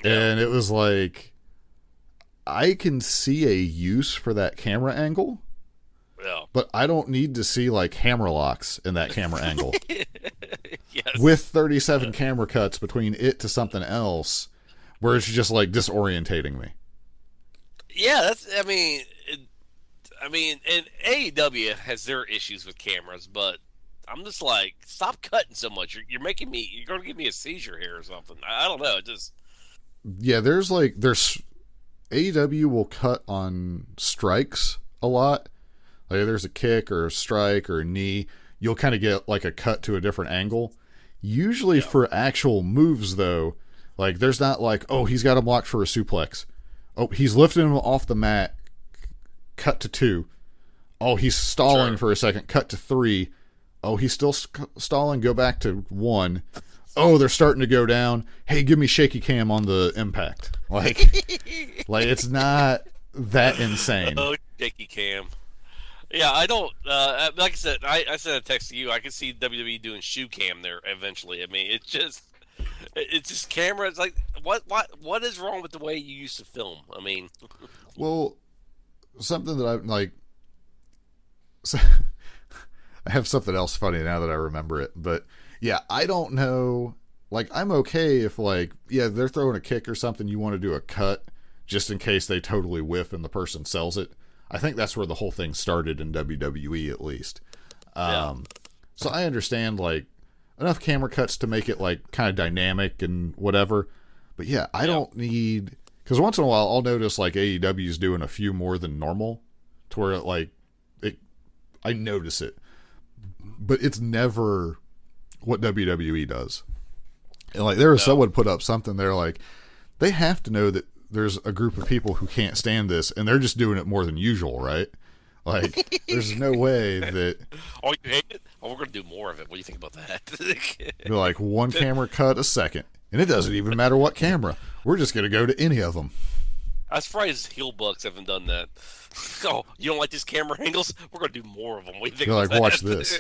and it was like, I can see a use for that camera angle, but I don't need to see like hammer locks in that camera angle. Yes. With 37 camera cuts between it to something else, where it's just like disorientating me. Yeah, and AEW has their issues with cameras, but I'm just like, stop cutting so much. You're making me. You're going to give me a seizure here or something. I don't know. Yeah, there's AEW will cut on strikes a lot. Like there's a kick or a strike or a knee, you'll kind of get like a cut to a different angle. Usually for actual moves though, like there's not like, oh, he's got him blocked for a suplex. Oh, he's lifting him off the mat. Cut to 2. Oh, he's stalling for a second. Cut to 3. Oh, he's still stalling. Go back to 1. Oh, they're starting to go down. Hey, give me shaky cam on the impact. Like it's not that insane. Oh, shaky cam. Yeah, I don't. Like I said, I sent a text to you. I could see WWE doing shoe cam there eventually. I mean, it's just camera. It's like what is wrong with the way you used to film? I mean, well, something that I'm like. I have something else funny now that I remember it, but yeah, I don't know. Like, I'm okay if they're throwing a kick or something, you want to do a cut just in case they totally whiff and the person sells it. I think that's where the whole thing started in WWE, at least. So I understand like enough camera cuts to make it like kind of dynamic and whatever. But yeah, I don't need, because once in a while I'll notice like AEW's doing a few more than normal to where I notice it, but it's never what WWE does. And like there was someone put up something there, like they have to know that there's a group of people who can't stand this and they're just doing it more than usual, right? Like there's no way that oh, you hate it? Oh, we're gonna do more of it. What do you think about that? they're like one camera cut a second, and it doesn't even matter what camera. We're just gonna go to any of them. I'm surprised heel bucks haven't done that. Oh, you don't like these camera angles? We're gonna do more of them. What do you think? You're about like, that? watch this.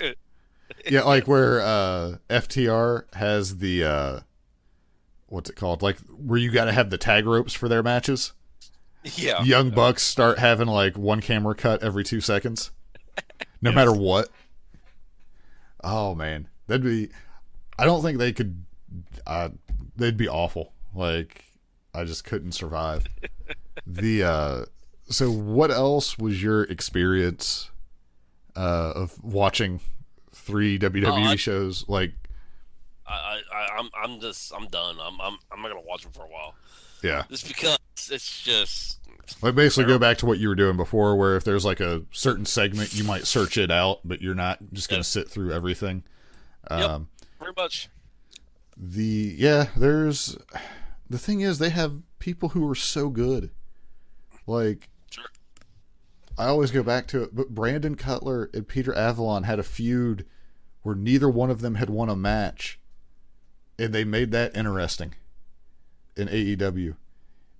Yeah, like where FTR has the what's it called? Like where you got to have the tag ropes for their matches. Yeah. Young Bucks start having like one camera cut every 2 seconds, no matter what. Oh man, that'd be. I don't think they could. They'd be awful. Like I just couldn't survive. So what else was your experience of watching 3 WWE shows? Like I'm done. I'm not gonna watch them for a while. Yeah, just because it's just like basically go back to what you were doing before, where if there's like a certain segment, you might search it out, but you're not just gonna sit through everything. Pretty much. There's the thing is they have people who are so good. Like Sure. I always go back to it, but Brandon Cutler and Peter Avalon had a feud where neither one of them had won a match, and they made that interesting in AEW.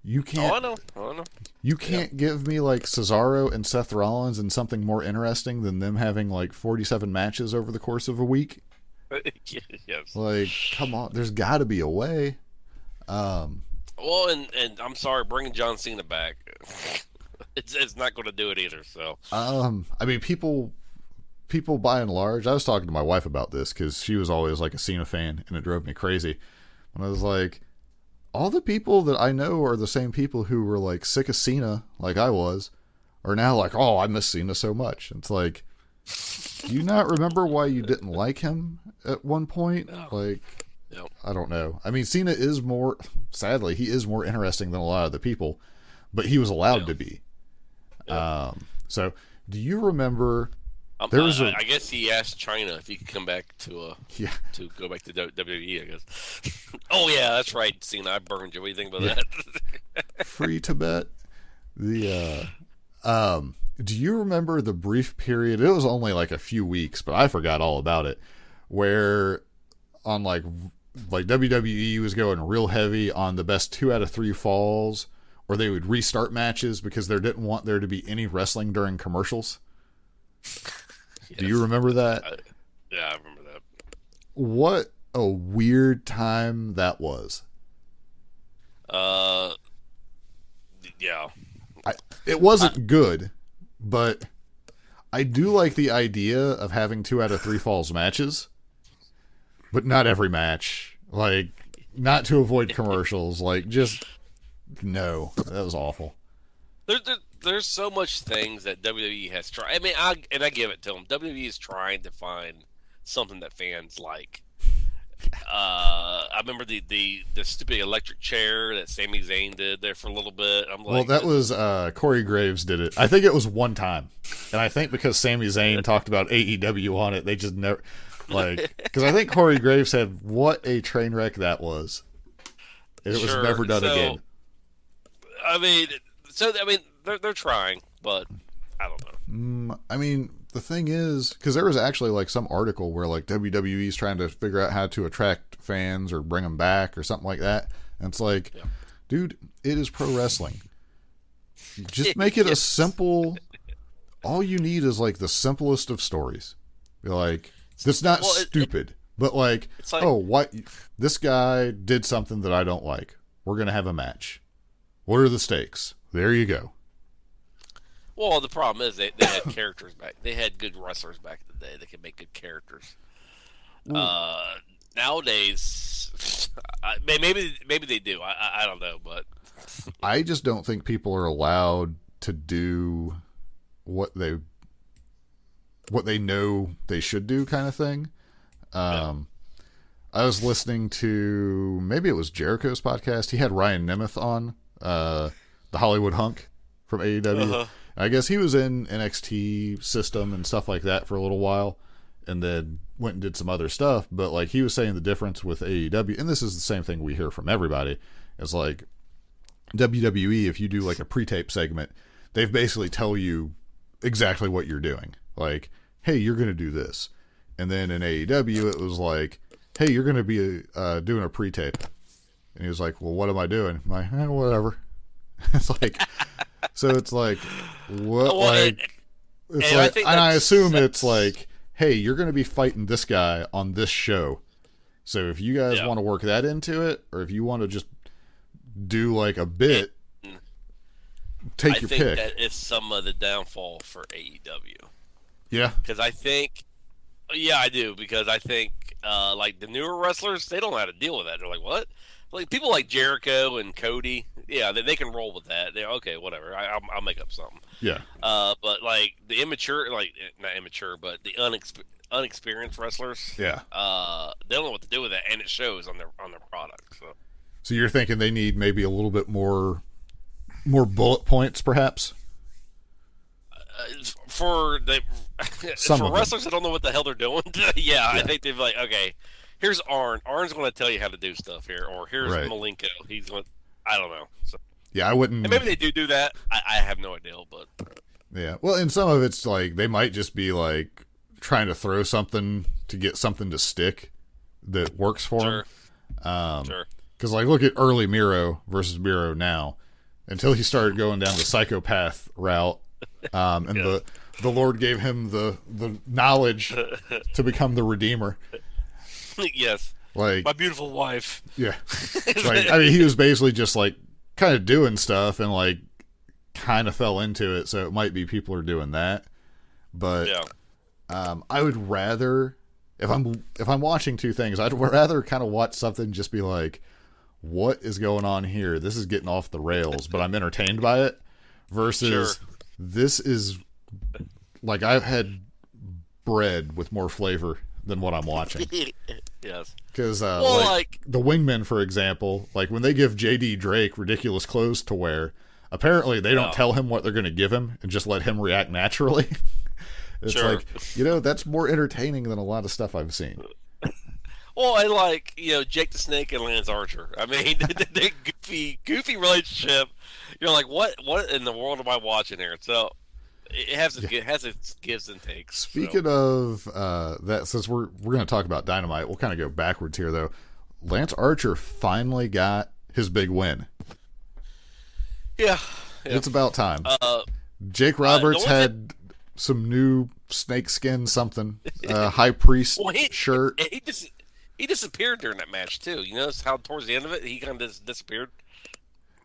You can't. Oh, I know. You can't give me like Cesaro and Seth Rollins and something more interesting than them having like 47 matches over the course of a week. Yes. Like, come on, there's got to be a way. Well, and I'm sorry, bringing John Cena back, it's not going to do it either. So, I mean, people by and large. I was talking to my wife about this because she was always like a Cena fan, and it drove me crazy. And I was like, all the people that I know are the same people who were like sick of Cena, like I was, are now like, oh, I miss Cena so much. It's like, do you not remember why you didn't like him at one point? No. Like, no. I don't know. I mean, Cena is more, sadly, he is more interesting than a lot of the people, but he was allowed to be. So, do you remember? I guess he asked China if he could come back to go back to WWE. I guess. Oh yeah, that's right, Cena. I burned you. What do you think about that? Free Tibet. Do you remember the brief period? It was only like a few weeks, but I forgot all about it. Where on like WWE was going real heavy on the best 2 out of 3 falls, or they would restart matches because they didn't want there to be any wrestling during commercials. Yes. Do you remember that? Yeah, I remember that. What a weird time that was. Yeah. It wasn't good, but I do like the idea of having 2 out of 3 falls matches, but not every match. Like, not to avoid commercials. Like, just no. That was awful. There's so much things that WWE has tried. I mean, I give it to them. WWE is trying to find something that fans like. I remember the stupid electric chair that Sami Zayn did there for a little bit. I'm like, well, that was Corey Graves did it. I think it was one time, and I think because Sami Zayn talked about AEW on it, they just never because I think Corey Graves said, "What a train wreck that was." It was never done again. I mean, they're trying, but I don't know. I mean, the thing is, because there was actually like some article where like WWE's trying to figure out how to attract fans or bring them back or something like that, and it's like, dude, it is pro wrestling. Just make it a simple. All you need is like the simplest of stories. You're like, it's not stupid, but like, oh, what? This guy did something that I don't like. We're gonna have a match. What are the stakes? There you go. Well, the problem is they had characters back. They had good wrestlers back in the day. They could make good characters. Nowadays, maybe they do. I don't know, but I just don't think people are allowed to do what they know they should do, kind of thing. I was listening to, maybe it was Jericho's podcast. He had Ryan Nemeth on, the Hollywood Hunk from AEW. I guess he was in NXT system and stuff like that for a little while, and then went and did some other stuff. But like, he was saying the difference with AEW, and this is the same thing we hear from everybody, is like WWE, if you do like a pre-tape segment, they've basically tell you exactly what you're doing. Like, hey, you're going to do this. And then in AEW, it was like, hey, you're going to be doing a pre-tape. And he was like, well, what am I doing? I'm like, whatever. It's like, so it's like, what? Well, like, it's like, and I assume it's like, hey, you're going to be fighting this guy on this show. So if you guys want to work that into it, or if you want to just do like a bit, take your pick. I think that is some of the downfall for AEW. Yeah. Because I think, I do. Because I think, like the newer wrestlers, they don't know how to deal with that. They're like, what? Like people like Jericho and Cody, they can roll with that. They're okay, whatever. I'll make up something. Yeah. But like the immature, like not immature, but the unexperienced wrestlers, they don't know what to do with that, and it shows on their product. So you're thinking they need maybe a little bit more bullet points, perhaps? For wrestlers that don't know what the hell they're doing, I think they'd be like, okay, here's Arn. Arn's going to tell you how to do stuff here, or here's Malenko. He's going. I don't know. So, I wouldn't. And maybe they do that. I have no idea, but well, and some of it's like they might just be like trying to throw something to get something to stick that works for them. Sure. Because like, look at early Miro versus Miro now. Until he started going down the psychopath route, and the Lord gave him the knowledge to become the Redeemer. Yes. Like my beautiful wife. Yeah. Like, I mean, he was basically just like kind of doing stuff and like kind of fell into it. So it might be people are doing that, but I would rather, if I'm watching two things, I'd rather kind of watch something just be like, what is going on here? This is getting off the rails, but I'm entertained by it. Versus this is like I've had bread with more flavor than what I'm watching. Yes. Because like the Wingmen, for example, like when they give JD Drake ridiculous clothes to wear, apparently they don't tell him what they're going to give him and just let him react naturally. It's like, that's more entertaining than a lot of stuff I've seen. Well, I like, Jake the Snake and Lance Archer. I mean, the goofy relationship. You're like, what in the world am I watching here? So it has its gives and takes. Speaking of that, since we're going to talk about Dynamite, we'll kind of go backwards here though. Lance Archer finally got his big win. Yeah. It's about time. Jake Roberts had some new snakeskin something, high priest shirt. He disappeared during that match too. You notice how towards the end of it he kind of disappeared.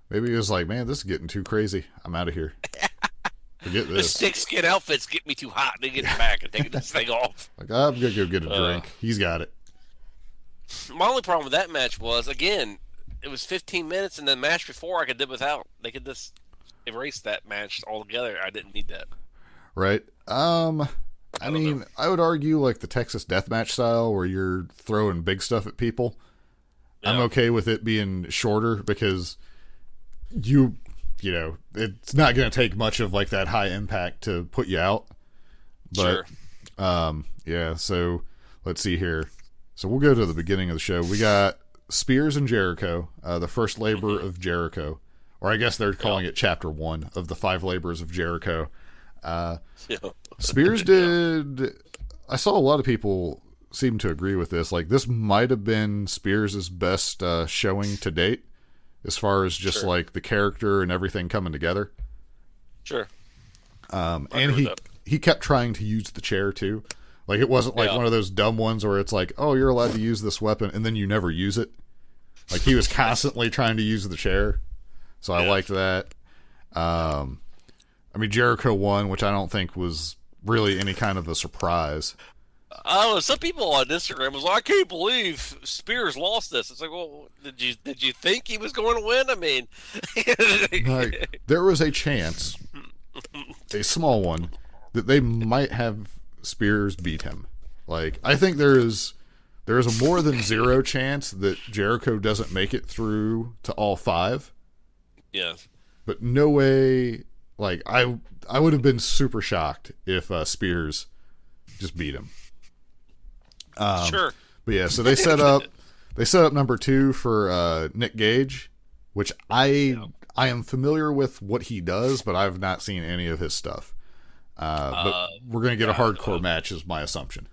Maybe he was like, "Man, this is getting too crazy. I'm out of here. Forget The this." snakeskin outfits get me too hot. They get back and taking this thing off. Like, I'm gonna go get a drink. He's got it. My only problem with that match was, again, it was 15 minutes, and the match before I could do without. They could just erase that match altogether. I didn't need that. Right. I mean, I would argue like the Texas Deathmatch style where you're throwing big stuff at people. Yeah. I'm okay with it being shorter because you know, it's not going to take much of like that high impact to put you out. But, sure. Yeah, so let's see here. So we'll go to the beginning of the show. We got Spears and Jericho, the first labor of Jericho. Or I guess they're calling it Chapter 1 of the 5 labors of Jericho. Spears did... I saw a lot of people seem to agree with this. Like, this might have been Spears' best showing to date as far as just, like, the character and everything coming together. Sure. And he kept trying to use the chair, too. Like, it wasn't like one of those dumb ones where it's like, oh, you're allowed to use this weapon, and then you never use it. Like, he was constantly trying to use the chair. So I liked that. I mean, Jericho won, which I don't think was really any kind of a surprise. I don't know. Some people on Instagram was like, I can't believe Spears lost this. It's like, well, did you think he was going to win? I mean, like, there was a chance, a small one, that they might have Spears beat him. Like, I think there is a more than zero chance that Jericho doesn't make it through to all 5. Yeah. But no way. Like, I would have been super shocked if Spears just beat him. Sure. But yeah, so they set up number 2 for Nick Gage, which I am familiar with what he does, but I've not seen any of his stuff. But we're gonna get a hardcore match, is my assumption.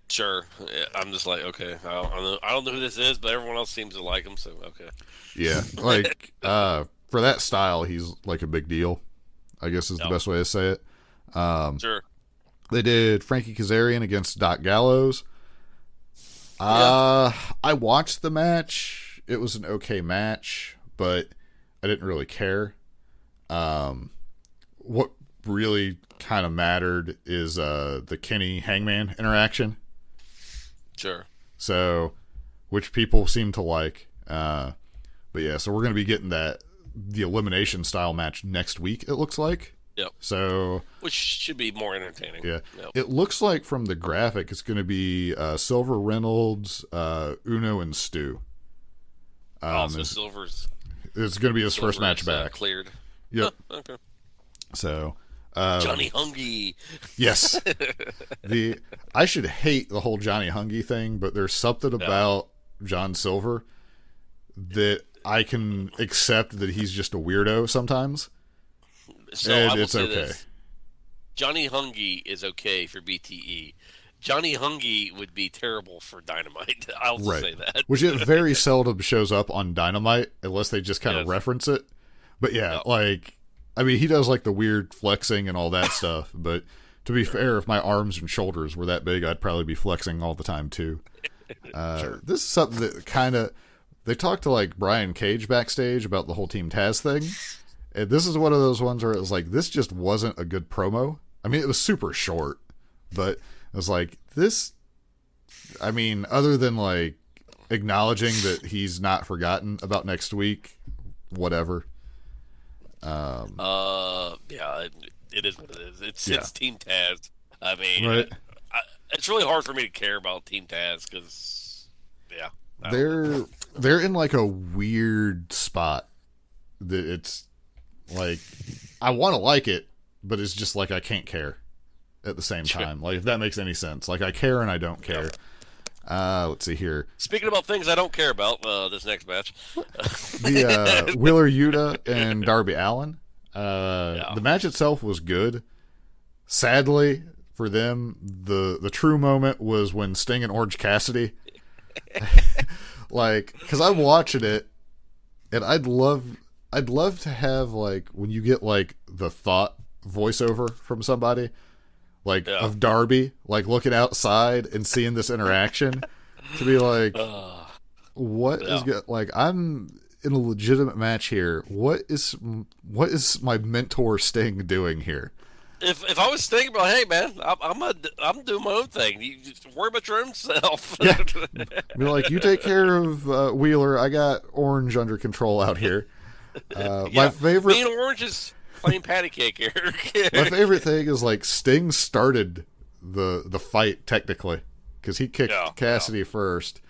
Sure. Yeah, I'm just like, okay, I don't know who this is, but everyone else seems to like him, so okay. Yeah, like for that style, he's like a big deal, I guess is the best way to say it. Sure. They did Frankie Kazarian against Doc Gallows. I watched the match. It was an okay match, but I didn't really care. What really kind of mattered is the Kenny Hangman interaction. Sure. So, which people seem to like. But yeah, so we're going to be getting the elimination style match next week, it looks like. Yep. So, which should be more entertaining. Yeah. Yep. It looks like from the graphic it's going to be Silver, Reynolds, Uno, and Stu. Also, Silver's... It's going to be his first match back. Cleared. Yep. Oh, okay. So... Johnny Hungy. Yes. I should hate the whole Johnny Hungy thing, but there's something about John Silver that I can accept that he's just a weirdo sometimes. So and it's okay. This. Johnny Hungy is okay for BTE. Johnny Hungy would be terrible for Dynamite. I'll say that. Which it very seldom shows up on Dynamite unless they just kind of reference it. But yeah, like... I mean, he does like the weird flexing and all that stuff, but to be fair, if my arms and shoulders were that big, I'd probably be flexing all the time too. This is something that kind of, they talked to like Brian Cage backstage about the whole Team Taz thing, and this is one of those ones where it was like, this just wasn't a good promo. I mean, it was super short, but it was like, this, I mean, other than like acknowledging that he's not forgotten about next week, whatever. Yeah, it is what it is. It's Team Taz. I mean, right. It's really hard for me to care about Team Taz because, they're in like a weird spot that it's like, I want to like it, but it's just like I can't care at the same time. Like, if that makes any sense. Like, I care and I don't care. Let's see here. Speaking about things I don't care about, this next match. The Wheeler Yuta and Darby Allin. The match itself was good. Sadly for them, the true moment was when Sting and Orange Cassidy. Like, because I'm watching it, and I'd love to have, like, when you get, like, the thought voiceover from somebody, like, of Darby, like, looking outside and seeing this interaction, to be like, what is good? Like, I'm in a legitimate match here. What is my mentor Sting doing here? If I was thinking about, hey man, I'm doing my own thing. You just worry about your own self. Yeah, be like, you take care of Wheeler. I got Orange under control out here. My favorite, me and Orange is playing patty cake here. my favorite thing is, like, Sting started the fight technically because he kicked Cassidy first,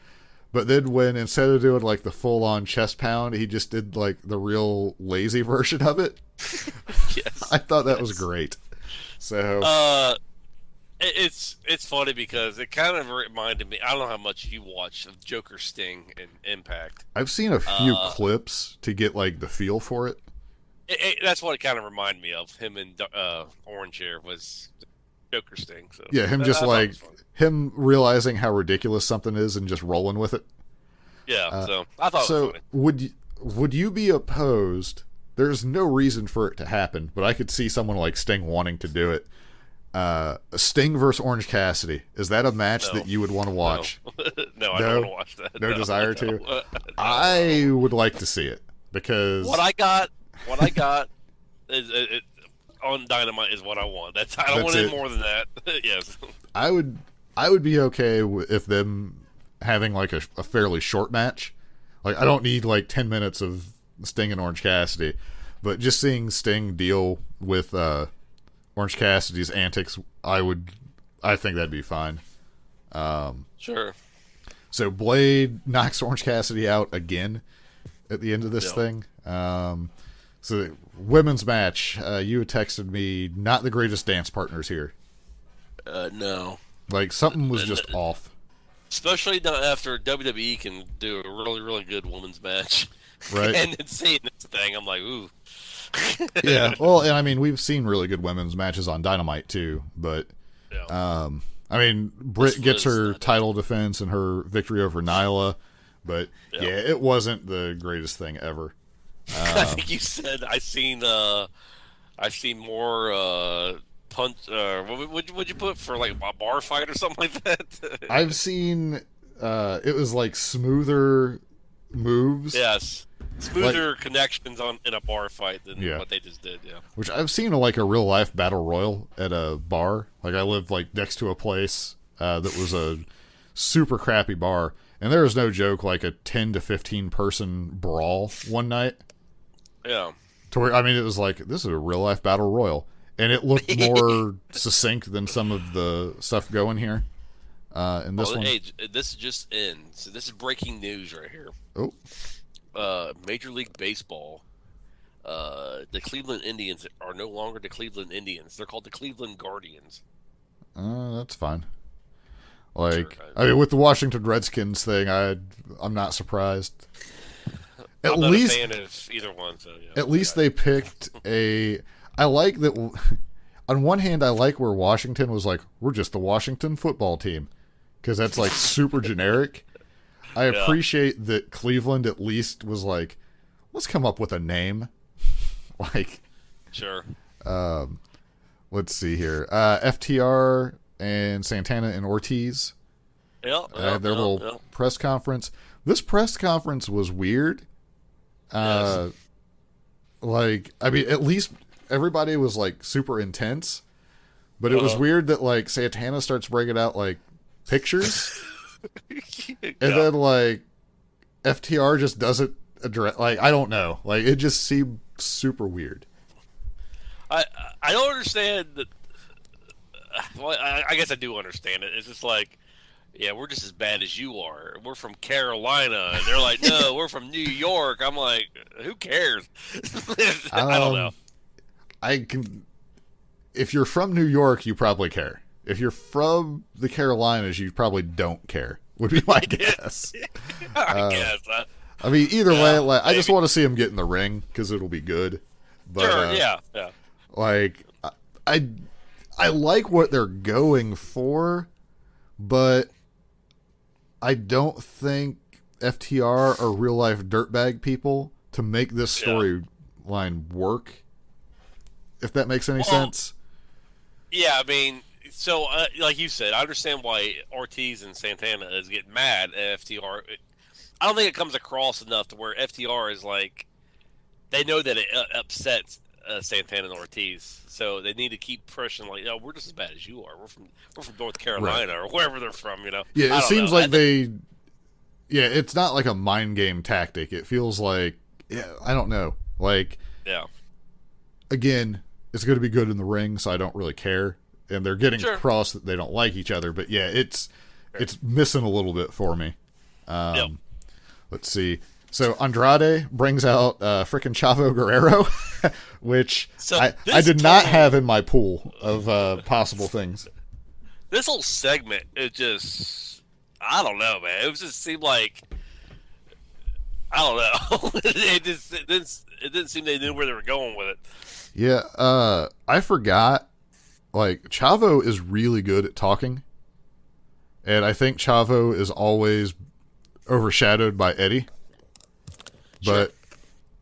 but then when instead of doing, like, the full on chest pound, he just did, like, the real lazy version of it. Yes, I thought that was great. So it's funny because it kind of reminded me. I don't know how much you watch of Joker Sting and Impact. I've seen a few clips to get, like, the feel for it. That's what it kind of reminded me of. Him and Orange here was Joker Sting. So Yeah, him just like him realizing how ridiculous something is and just rolling with it. Yeah, so I thought it was funny. Would you be opposed? There's no reason for it to happen, but I could see someone like Sting wanting to do it. Sting versus Orange Cassidy. Is that a match that you would want to watch? No, I don't want to watch that. No desire to? I would like to see it because what I got is on Dynamite is what I want. I don't want any more than that. Yes. I would be okay if them having, like, a fairly short match. Like, I don't need, like, 10 minutes of Sting and Orange Cassidy, but just seeing Sting deal with Orange Cassidy's antics, I think that'd be fine. Sure. So Blade knocks Orange Cassidy out again at the end of this thing. So women's match, you had texted me, not the greatest dance partners here. No. Like, something was just off. Especially not after WWE can do a really, really good women's match. Right. And then seeing this thing, I'm like, ooh. Yeah. Well, and I mean, we've seen really good women's matches on Dynamite too, but I mean, Britt gets her title defense and her victory over Nyla, but yeah, it wasn't the greatest thing ever. I think you said I seen more punch. What'd you put for, like, a bar fight or something like that? I've seen it was like smoother moves. Yes. Smoother connections in a bar fight than what they just did, Which I've seen, like, a real life battle royal at a bar. Like, I lived, like, next to a place that was a super crappy bar, and there was no joke, like, a 10 to 15 person brawl one night. Yeah. To where, I mean, it was like, this is a real life battle royal, and it looked more succinct than some of the stuff going here. In this one, hey, this just in. So this is breaking news right here. Oh. Major League Baseball, the Cleveland Indians are no longer the Cleveland Indians. They're called the Cleveland Guardians. That's fine. Like, sure. I mean, with the Washington Redskins thing, I'm not surprised. I'm not a fan of either one. So yeah, at least they picked a. I like that. On one hand, I like where Washington was like, we're just the Washington football team, because that's, like, super generic. I appreciate that Cleveland at least was like, let's come up with a name. Like, sure. Let's see here. FTR and Santana and Ortiz. Their little press conference. This press conference was weird. Like, I mean, at least everybody was, like, super intense, but it was weird that, like, Santana starts bringing out, like, pictures. And then, like, FTR just doesn't address, like, I don't know, like, it just seemed super weird. I don't understand that. Well, I guess I do understand it. It's just like, yeah, we're just as bad as you are. We're from Carolina, and they're like, no, we're from New York. I'm like, who cares? I don't know. If you're from New York, you probably care. If you're from the Carolinas, you probably don't care. would be my guess. I guess. I mean, either Yeah, way, like I just maybe. want to see him get in the ring because it'll be good. But, Sure, yeah. Like, I like what they're going for, but I don't think FTR are real life dirtbag people to make this storyline work. If that makes any sense. Yeah, I mean, so like you said, I understand why Ortiz and Santana is getting mad at FTR. I don't think it comes across enough to where FTR is like, they know that it upsets Santana and Ortiz, so they need to keep pushing. Like, no, we're just as bad as you are. We're from North Carolina or wherever they're from. You know. Yeah, it seems like they. Yeah, it's not like a mind game tactic. It feels like, I don't know. Like, again, it's going to be good in the ring, so I don't really care. And they're getting across that they don't like each other, but yeah, it's missing a little bit for me. Let's see. So Andrade brings out frickin' Chavo Guerrero, which I did not have in my pool of possible things. This whole segment, it just, I don't know, man. It just seemed like, I don't know. it didn't seem they knew where they were going with it. Yeah, I forgot. Like, Chavo is really good at talking, and I think Chavo is always overshadowed by Eddie. But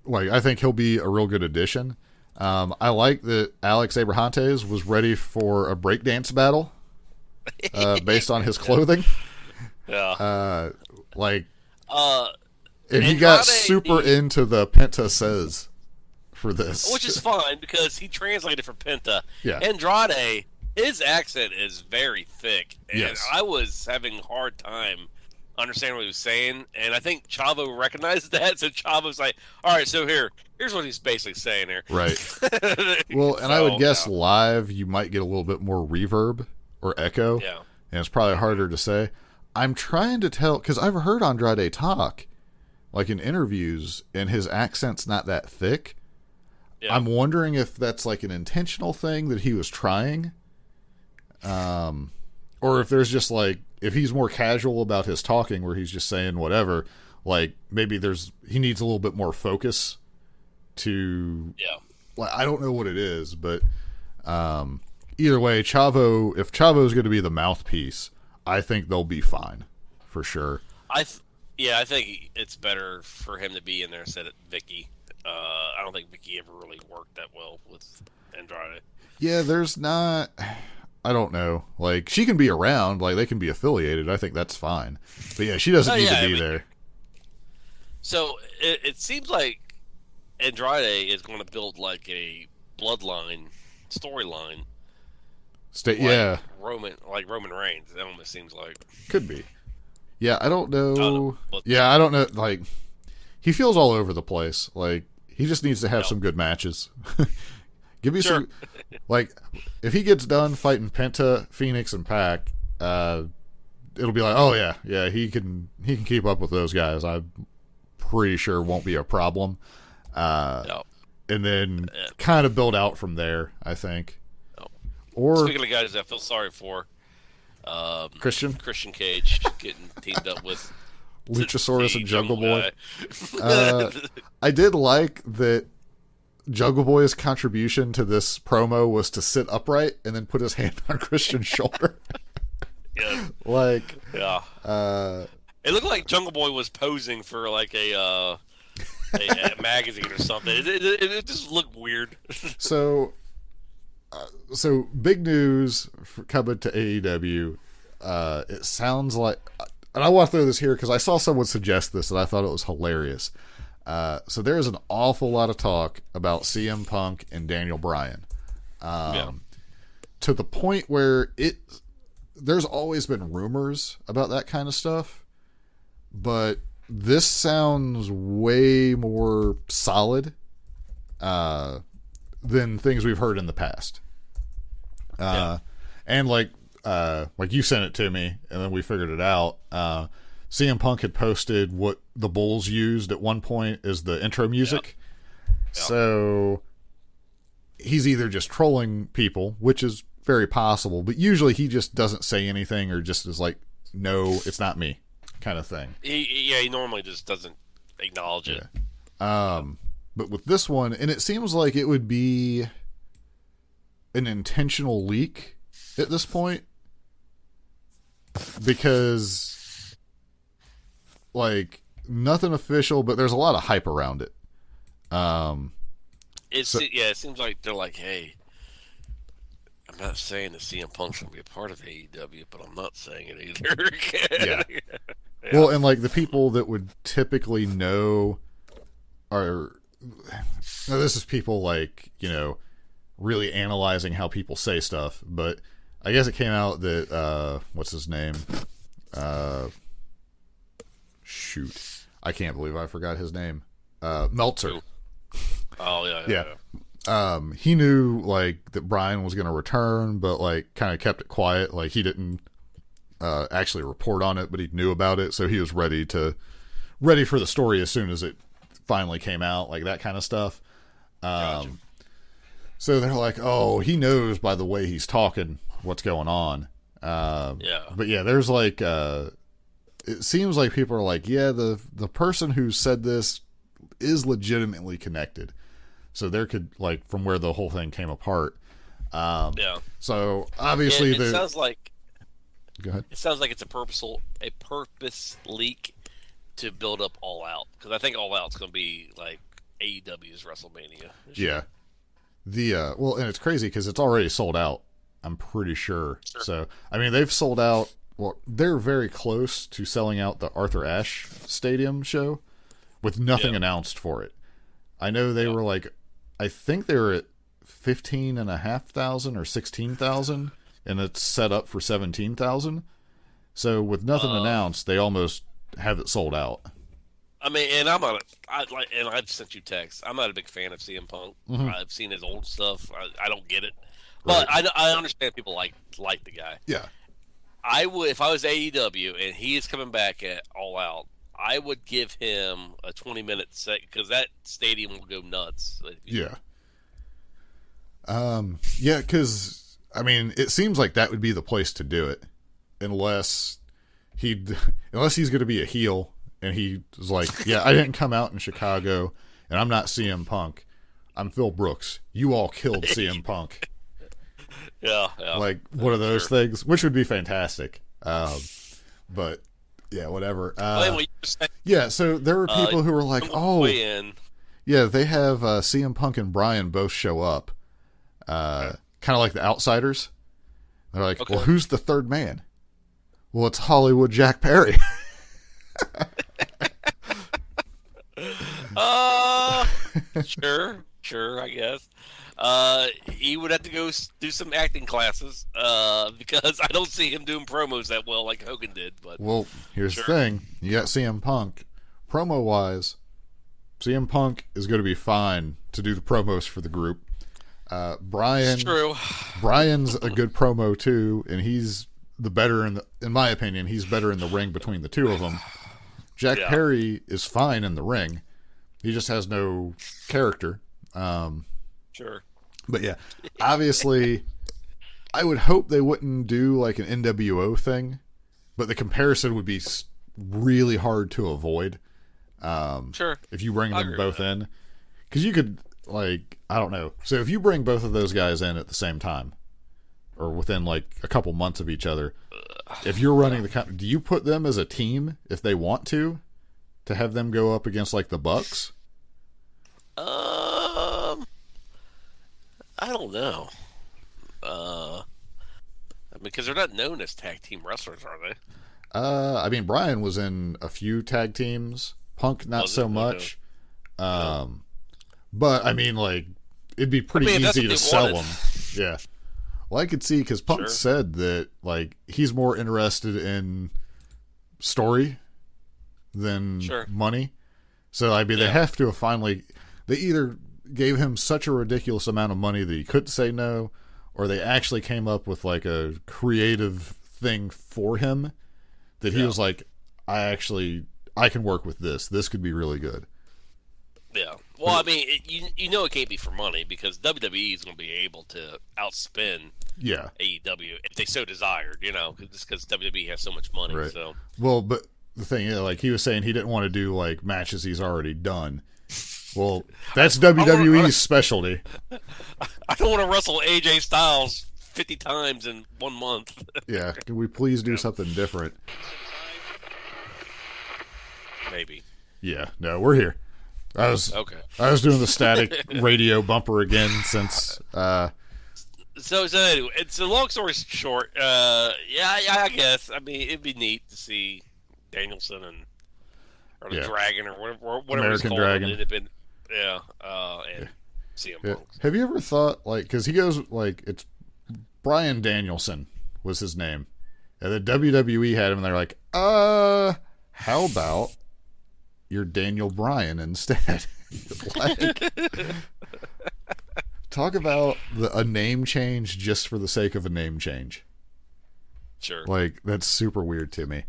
like, I think he'll be a real good addition. I like that Alex Abrahantes was ready for a breakdance battle based on his clothing. Yeah. And he got super into the Penta Says for this. Which is fine, because he translated for Penta. Yeah. Andrade, his accent is very thick. And Yes. I was having a hard time understanding what he was saying. And I think Chavo recognized that. So Chavo's like, all right, so here's what he's basically saying here. Right. Well, and I would guess live you might get a little bit more reverb or echo. Yeah. And it's probably harder to say. I'm trying to tell, because I've heard Andrade talk, like in interviews, and his accent's not that thick. Yeah. I'm wondering if that's like an intentional thing that he was trying. Or if there's just like, if he's more casual about his talking where he's just saying whatever, like maybe he needs a little bit more focus to, like, I don't know what it is, but either way, if Chavo's going to be the mouthpiece, I think they'll be fine for sure. I think it's better for him to be in there instead of Vicky. I don't think Vicky ever really worked that well with Andrade. Yeah, there's not. I don't know. Like, she can be around. Like, they can be affiliated. I think that's fine. But yeah, she doesn't need to be there. So it seems like Andrade is going to build like a bloodline storyline. Roman Reigns. That almost seems like could be. Yeah, I don't know. I don't know. Like, he feels all over the place. Like, he just needs to have some good matches. Give me some. Like, if he gets done fighting Penta, Phoenix, and Pac, it'll be like, oh yeah, he can keep up with those guys. I'm pretty sure won't be a problem. And then kind of build out from there, I think. Or speaking of guys I feel sorry for, Christian Cage getting teamed up with Luchasaurus and Jungle Boy. I did like that Jungle Boy's contribution to this promo was to sit upright and then put his hand on Christian's shoulder. Yeah. It looked like Jungle Boy was posing for like a magazine or something. It just looked weird. So big news coming to AEW. It sounds like, and I want to throw this here because I saw someone suggest this and I thought it was hilarious. So there's an awful lot of talk about CM Punk and Daniel Bryan, to the point where there's always been rumors about that kind of stuff, but this sounds way more solid than things we've heard in the past. And like you sent it to me, and then we figured it out. CM Punk had posted what the Bulls used at one point as the intro music. So he's either just trolling people, which is very possible, but usually he just doesn't say anything or just is like, no, it's not me. kind of thing. He normally just doesn't acknowledge it. But with this one, and it seems like it would be an intentional leak at this point, because like nothing official, but there's a lot of hype around it. It seems like they're like, hey, I'm not saying that CM Punk's gonna be a part of AEW, but I'm not saying it either. Yeah. Well, and like the people that would typically know are, now this is people like, you know, really analyzing how people say stuff, but I guess it came out that what's his name? Shoot, I can't believe I forgot his name. Meltzer. Oh yeah. He knew like that Bryan was going to return, but like kind of kept it quiet. Like he didn't actually report on it, but he knew about it, so he was ready for the story as soon as it finally came out, like that kind of stuff. Gotcha. So they're like, oh, he knows by the way he's talking what's going on. But yeah, there's like it seems like people are like, yeah, the person who said this is legitimately connected. So there could, like, from where the whole thing came apart. So obviously it sounds like. Go ahead. It sounds like it's a purpose leak to build up All Out, because I think All Out's going to be like AEW's WrestleMania. Yeah. Well, and it's crazy because it's already sold out, I'm pretty sure. So I mean, they've sold out. Well, they're very close to selling out the Arthur Ashe Stadium show with nothing announced for it. I know they were like, I think they were at 15,500 or 16,000, and it's set up for 17,000. So with nothing announced, they almost have it sold out. I mean, and I've sent you texts. I'm not a big fan of CM Punk. Mm-hmm. I've seen his old stuff. I don't get it, but I understand people like the guy. Yeah. I would, if I was AEW and he is coming back at All Out, I would give him a 20-minute set, because that stadium will go nuts. Yeah. Yeah, because I mean, it seems like that would be the place to do it, unless he's going to be a heel and he's like, yeah, I didn't come out in Chicago and I'm not CM Punk. I'm Phil Brooks. You all killed CM Punk. Yeah. Like one of those things, which would be fantastic. But yeah, whatever. Yeah, so there were people who were like, oh, yeah, they have CM Punk and Bryan both show up. Kind of like the outsiders. They're like, well, who's the third man? Well, it's Hollywood Jack Perry. Sure, I guess. He would have to go do some acting classes, because I don't see him doing promos that well like Hogan did. But well, here's the thing: you got CM Punk. Promo wise, CM Punk is going to be fine to do the promos for the group. Bryan, true. Bryan's a good promo too, and he's the better in my opinion. He's better in the ring between the two of them. Jack Perry is fine in the ring. He just has no character. Sure. But yeah, obviously, I would hope they wouldn't do like an NWO thing, but the comparison would be really hard to avoid. Sure. If you bring them both in, because you could, like, I don't know. So if you bring both of those guys in at the same time, or within like a couple months of each other, if you're running do you put them as a team if they want to have them go up against like the Bucks? I don't know. Because they're not known as tag team wrestlers, are they? I mean, Bryan was in a few tag teams. Punk, not so much. But I mean, like, it'd be pretty easy to sell them. Yeah. Well, I could see, because Punk said that, like, he's more interested in story than money. So, I mean, they have to have finally, they either gave him such a ridiculous amount of money that he couldn't say no, or they actually came up with, like, a creative thing for him that he was like, I can work with this. This could be really good. Yeah. Well, I mean, you know it can't be for money, because WWE is going to be able to outspend AEW if they so desired, you know, just because WWE has so much money. Right. So. Well, but the thing is, like, he was saying he didn't want to do like matches he's already done. Well, that's WWE's specialty. I don't want to wrestle AJ Styles 50 times in 1 month. Yeah, can we please do something different? Maybe. Yeah, no, we're here. I was doing the static radio bumper again since. So anyway, it's a long story short. Yeah, I guess. I mean, it'd be neat to see Danielson or the Dragon or whatever American it's called. Dragon. And CM Punk. Have you ever thought, like, because he goes, like, it's Bryan Danielson was his name. And the WWE had him, and they're like, how about you're Daniel Bryan instead? Like, talk about a name change just for the sake of a name change. Sure. Like, that's super weird to me.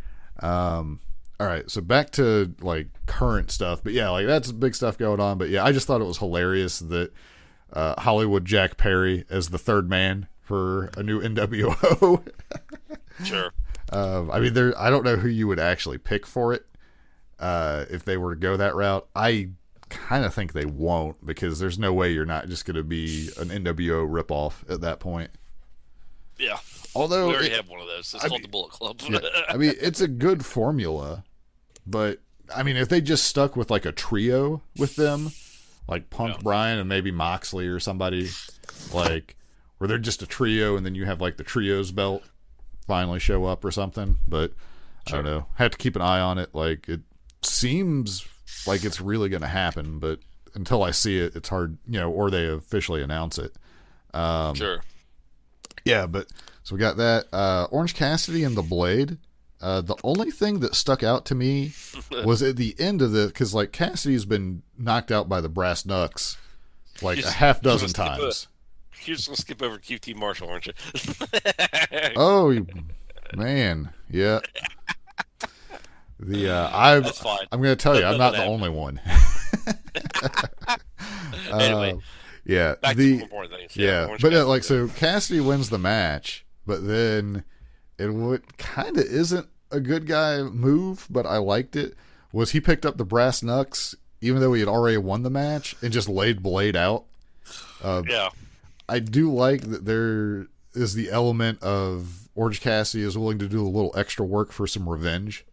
All right, so back to, like, current stuff. But, yeah, like, that's big stuff going on. But, yeah, I just thought it was hilarious that Hollywood Jack Perry as the third man for a new NWO. Sure. I mean, I don't know who you would actually pick for it if they were to go that route. I kind of think they won't, because there's no way you're not just going to be an NWO ripoff at that point. Yeah. Although we already have one of those. It's called the Bullet Club. Yeah, I mean, it's a good formula, but I mean, if they just stuck with like a trio with them, like Punk, Bryan, and maybe Moxley or somebody, like where they're just a trio, and then you have like the trios belt finally show up or something. But I don't know. Have to keep an eye on it. Like, it seems like it's really going to happen, but until I see it, it's hard, or they officially announce it. Sure. Yeah, but so we got that. Orange Cassidy and the Blade. The only thing that stuck out to me was at the end of it, because like Cassidy's been knocked out by the Brass Knucks like a half dozen times. You're just gonna skip over QT Marshall, aren't you? Oh man, yeah. That's fine. I'm going to tell you, I'm not the only one. Anyway, yeah, back to important things. Yeah, but like, so Cassidy wins the match, but then what kind of isn't a good guy move, but I liked it, was he picked up the Brass Knucks even though he had already won the match and just laid Blade out. Yeah. I do like that there is the element of Orange Cassidy is willing to do a little extra work for some revenge.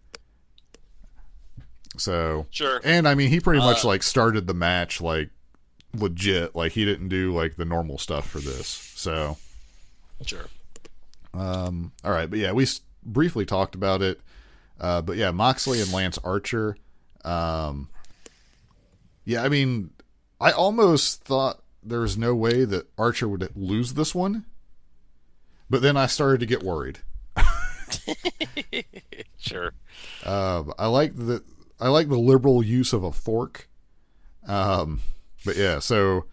So sure. And I mean, he pretty much like started the match like legit. Like, he didn't do like the normal stuff for this. So sure. All right, but yeah, we briefly talked about it. But yeah, Moxley and Lance Archer. Yeah, I mean, I almost thought there was no way that Archer would lose this one, but then I started to get worried. Sure. I like the liberal use of a fork. But yeah, so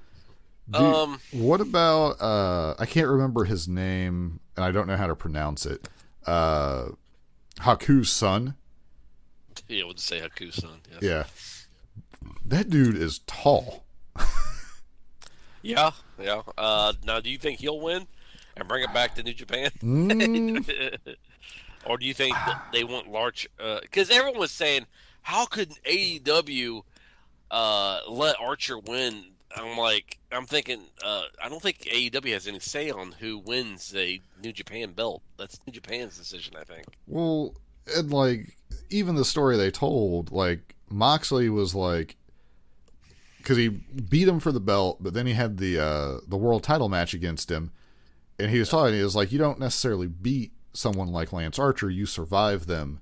what about I can't remember his name and I don't know how to pronounce it. Haku's son. Yeah, we'll just say Haku's son. Yes. Yeah. That dude is tall. Yeah. Now, do you think he'll win and bring it back to New Japan? Or do you think that they want large? Because everyone was saying, how could AEW let Archer win? I'm thinking, I don't think AEW has any say on who wins a New Japan belt. That's New Japan's decision, I think. Well, and like, even the story they told, like, Moxley was like, because he beat him for the belt, but then he had the world title match against him, and he was talking, he was like, you don't necessarily beat someone like Lance Archer, you survive them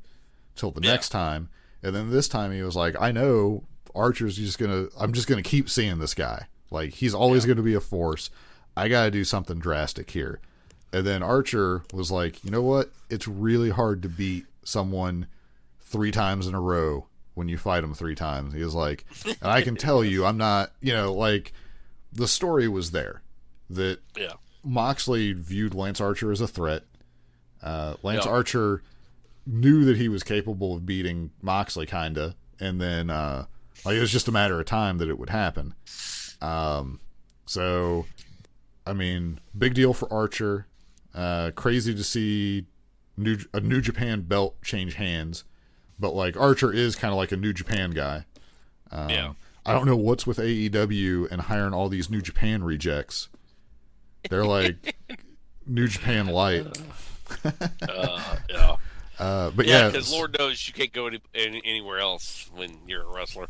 till the next time. And then this time he was like, I know Archer's I'm just gonna keep seeing this guy. Like, he's always gonna be a force. I gotta do something drastic here. And then Archer was like, you know what? It's really hard to beat someone 3 times in a row when you fight them 3 times. He was like, and I can tell you, I'm not, like, the story was there that Moxley viewed Lance Archer as a threat. Lance Archer knew that he was capable of beating Moxley, kinda, and then it was just a matter of time that it would happen. So, I mean, big deal for Archer. Crazy to see a New Japan belt change hands. but like Archer is kind of like a New Japan guy. Yeah. I don't know what's with AEW and hiring all these New Japan rejects. They're like New Japan light. Yeah. But Yeah, because Lord knows you can't go anywhere else when you're a wrestler.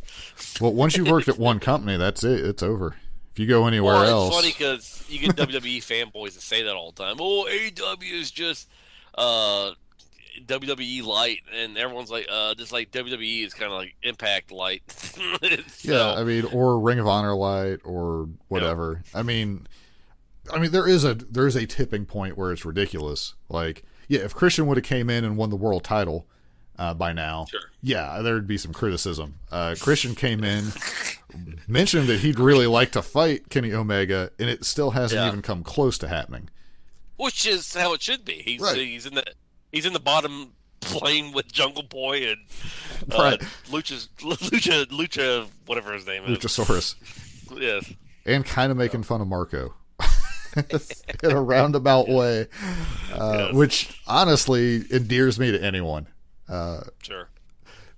Well, once you've worked at one company, that's it. It's over. If you go anywhere else, It's funny because you get WWE fanboys that say that all the time. Oh, AEW is just WWE light, and everyone's like, just like WWE is kind of like Impact light. yeah, I mean, or Ring of Honor light, or whatever. Yeah. I mean, there is a tipping point where it's ridiculous. Like, yeah, if Christian would have came in and won the world title by now, sure. Yeah, there'd be some criticism. Christian came in, mentioned that he'd really like to fight Kenny Omega, and it still hasn't even come close to happening. Which is how it should be. He's in the bottom plane with Jungle Boy and Lucha, whatever his name is. Luchasaurus. Yes. And kind of making fun of Marco. In a roundabout way, which honestly endears me to anyone. Sure.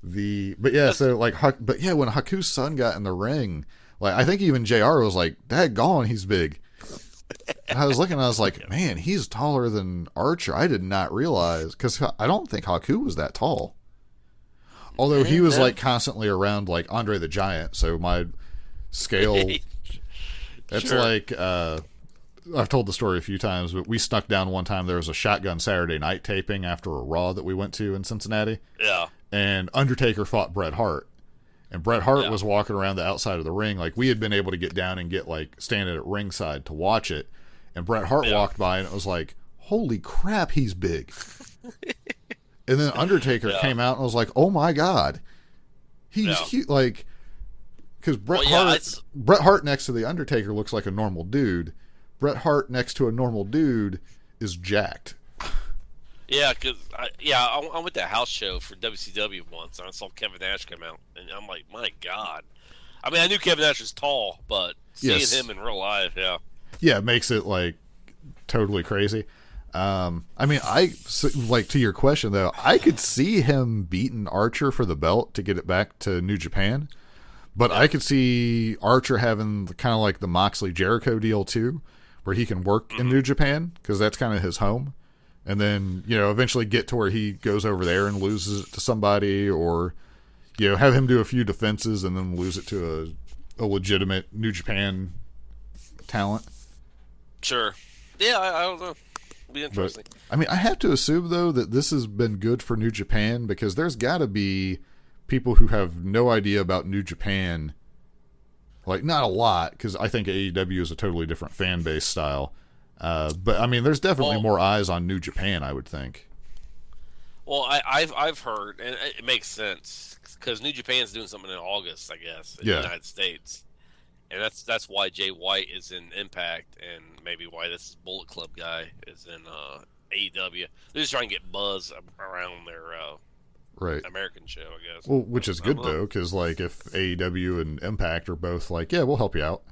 When Haku's son got in the ring, like I think even JR was like, "Daggone, he's big." And I was looking, I was like, "Man, he's taller than Archer." I did not realize, because I don't think Haku was that tall. Although he was like constantly around like Andre the Giant, so my scale. That's sure. like. I've told the story a few times, but we snuck down one time. There was a Shotgun Saturday Night taping after a Raw that we went to in Cincinnati. Yeah. And Undertaker fought Bret Hart. And Bret Hart was walking around the outside of the ring. Like, we had been able to get down and get, like, standing at ringside to watch it. And Bret Hart walked by, and it was like, holy crap, he's big. And then Undertaker came out, and I was like, oh, my God. He's huge. Like, because Bret Hart next to the Undertaker looks like a normal dude. Bret Hart next to a normal dude is jacked. Yeah, because I went to a house show for WCW once, and I saw Kevin Nash come out, and I'm like, my God. I mean, I knew Kevin Nash was tall, but seeing him in real life, it makes it like totally crazy. I mean, like to your question though, I could see him beating Archer for the belt to get it back to New Japan, but I could see Archer having kind of like the Moxley Jericho deal too, where he can work in New Japan because that's kind of his home, and then eventually get to where he goes over there and loses it to somebody, or have him do a few defenses and then lose it to a legitimate New Japan talent. Sure. Yeah, I don't know. It'll be interesting. But, I mean, I have to assume though that this has been good for New Japan, because there's got to be people who have no idea about New Japan. Like, not a lot, because I think AEW is a totally different fan base style. But I mean, there's definitely more eyes on New Japan, I would think. Well, I've heard, and it makes sense, because New Japan's doing something in August, I guess, in the United States, and that's why Jay White is in Impact, and maybe why this Bullet Club guy is in AEW. They're just trying to get buzz around their American show, I guess. Well, which is good though, because like if AEW and Impact are both like, yeah, we'll help you out,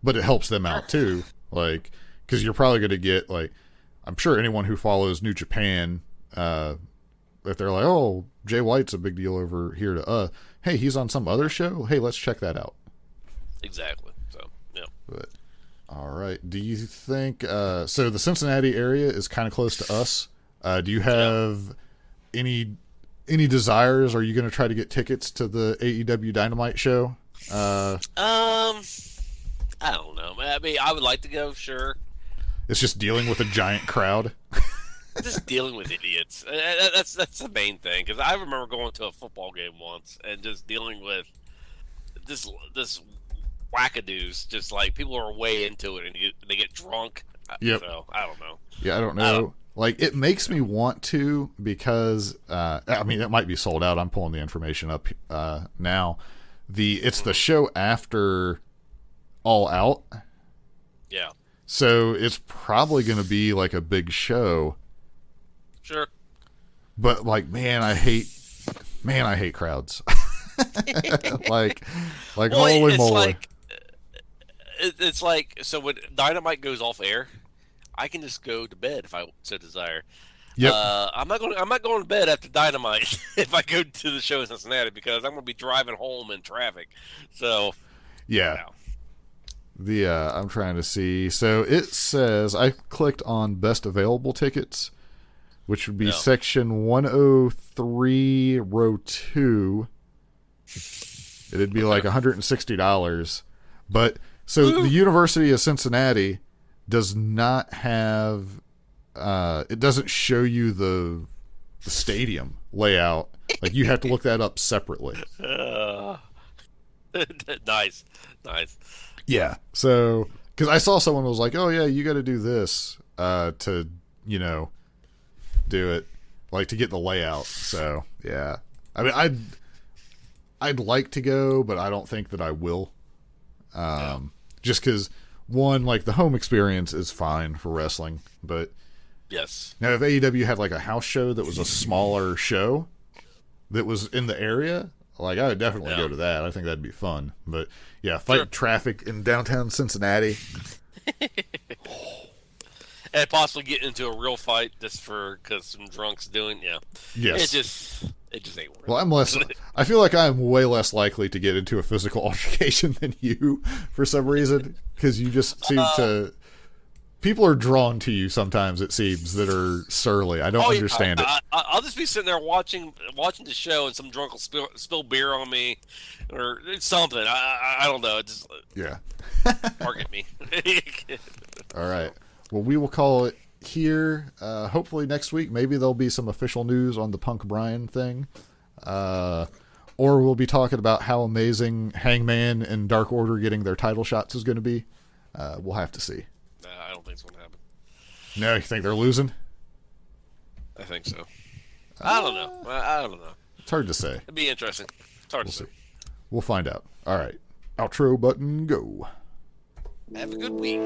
but it helps them out too, like, because you're probably going to get, like, I'm sure anyone who follows New Japan, if they're like, oh, Jay White's a big deal over here to hey, he's on some other show, hey, let's check that out. Exactly. So yeah. But all right, do you think so the Cincinnati area is kind of close to us? Do you have any desires? Are you going to try to get tickets to the AEW Dynamite show? I don't know. I mean, I would like to go, sure. It's just dealing with a giant crowd. Just dealing with idiots. That's the main thing. Because I remember going to a football game once and just dealing with this wackadoos. Just like people are way into it and they get drunk. Yep. So I don't know. Yeah, I don't know. Like, it makes me want to, because I mean, it might be sold out. I'm pulling the information up now. It's the show after All Out. Yeah. So it's probably going to be like a big show. Sure. But like, man, I hate crowds. like well, holy moly. It's like, so when Dynamite goes off air, I can just go to bed if I so desire. Yep. I'm not going to bed after Dynamite if I go to the show in Cincinnati because I'm going to be driving home in traffic. So Yeah. wow. I'm trying to see. So it says I clicked on best available tickets, which would be section 103, row 2. It'd be like $160. But so the University of Cincinnati does not have. It doesn't show you the stadium layout. Like you have to look that up separately. Nice. Yeah. So, because I saw someone was like, "Oh yeah, you got to do this to do it, like to get the layout." So yeah. I mean, I'd like to go, but I don't think that I will. Just because one, like the home experience is fine for wrestling, but Yes. now if AEW had like a house show that was a smaller show that was in the area, like I would definitely go to that. I think that'd be fun. But yeah, fight traffic in downtown Cincinnati. And possibly get into a real fight just because some drunks doing, Yes. It just ain't worth Well, it. I feel like I'm way less likely to get into a physical altercation than you for some reason, because you just seem to. People are drawn to you sometimes. It seems that are surly. I don't understand it. I'll just be sitting there watching the show, and some drunk will spill beer on me, or something. I don't know. It just Yeah. target me. All right. Well, we will call it here. Hopefully next week, maybe there'll be some official news on the Punk Bryan thing. Or we'll be talking about how amazing Hangman and Dark Order getting their title shots is going to be. We'll have to see. I don't think it's gonna happen. No, you think they're losing? I think so. I don't know. I don't know. It's hard to say. It'd be interesting. It's hard to say. We'll find out. All right. Outro button, go. Have a good week.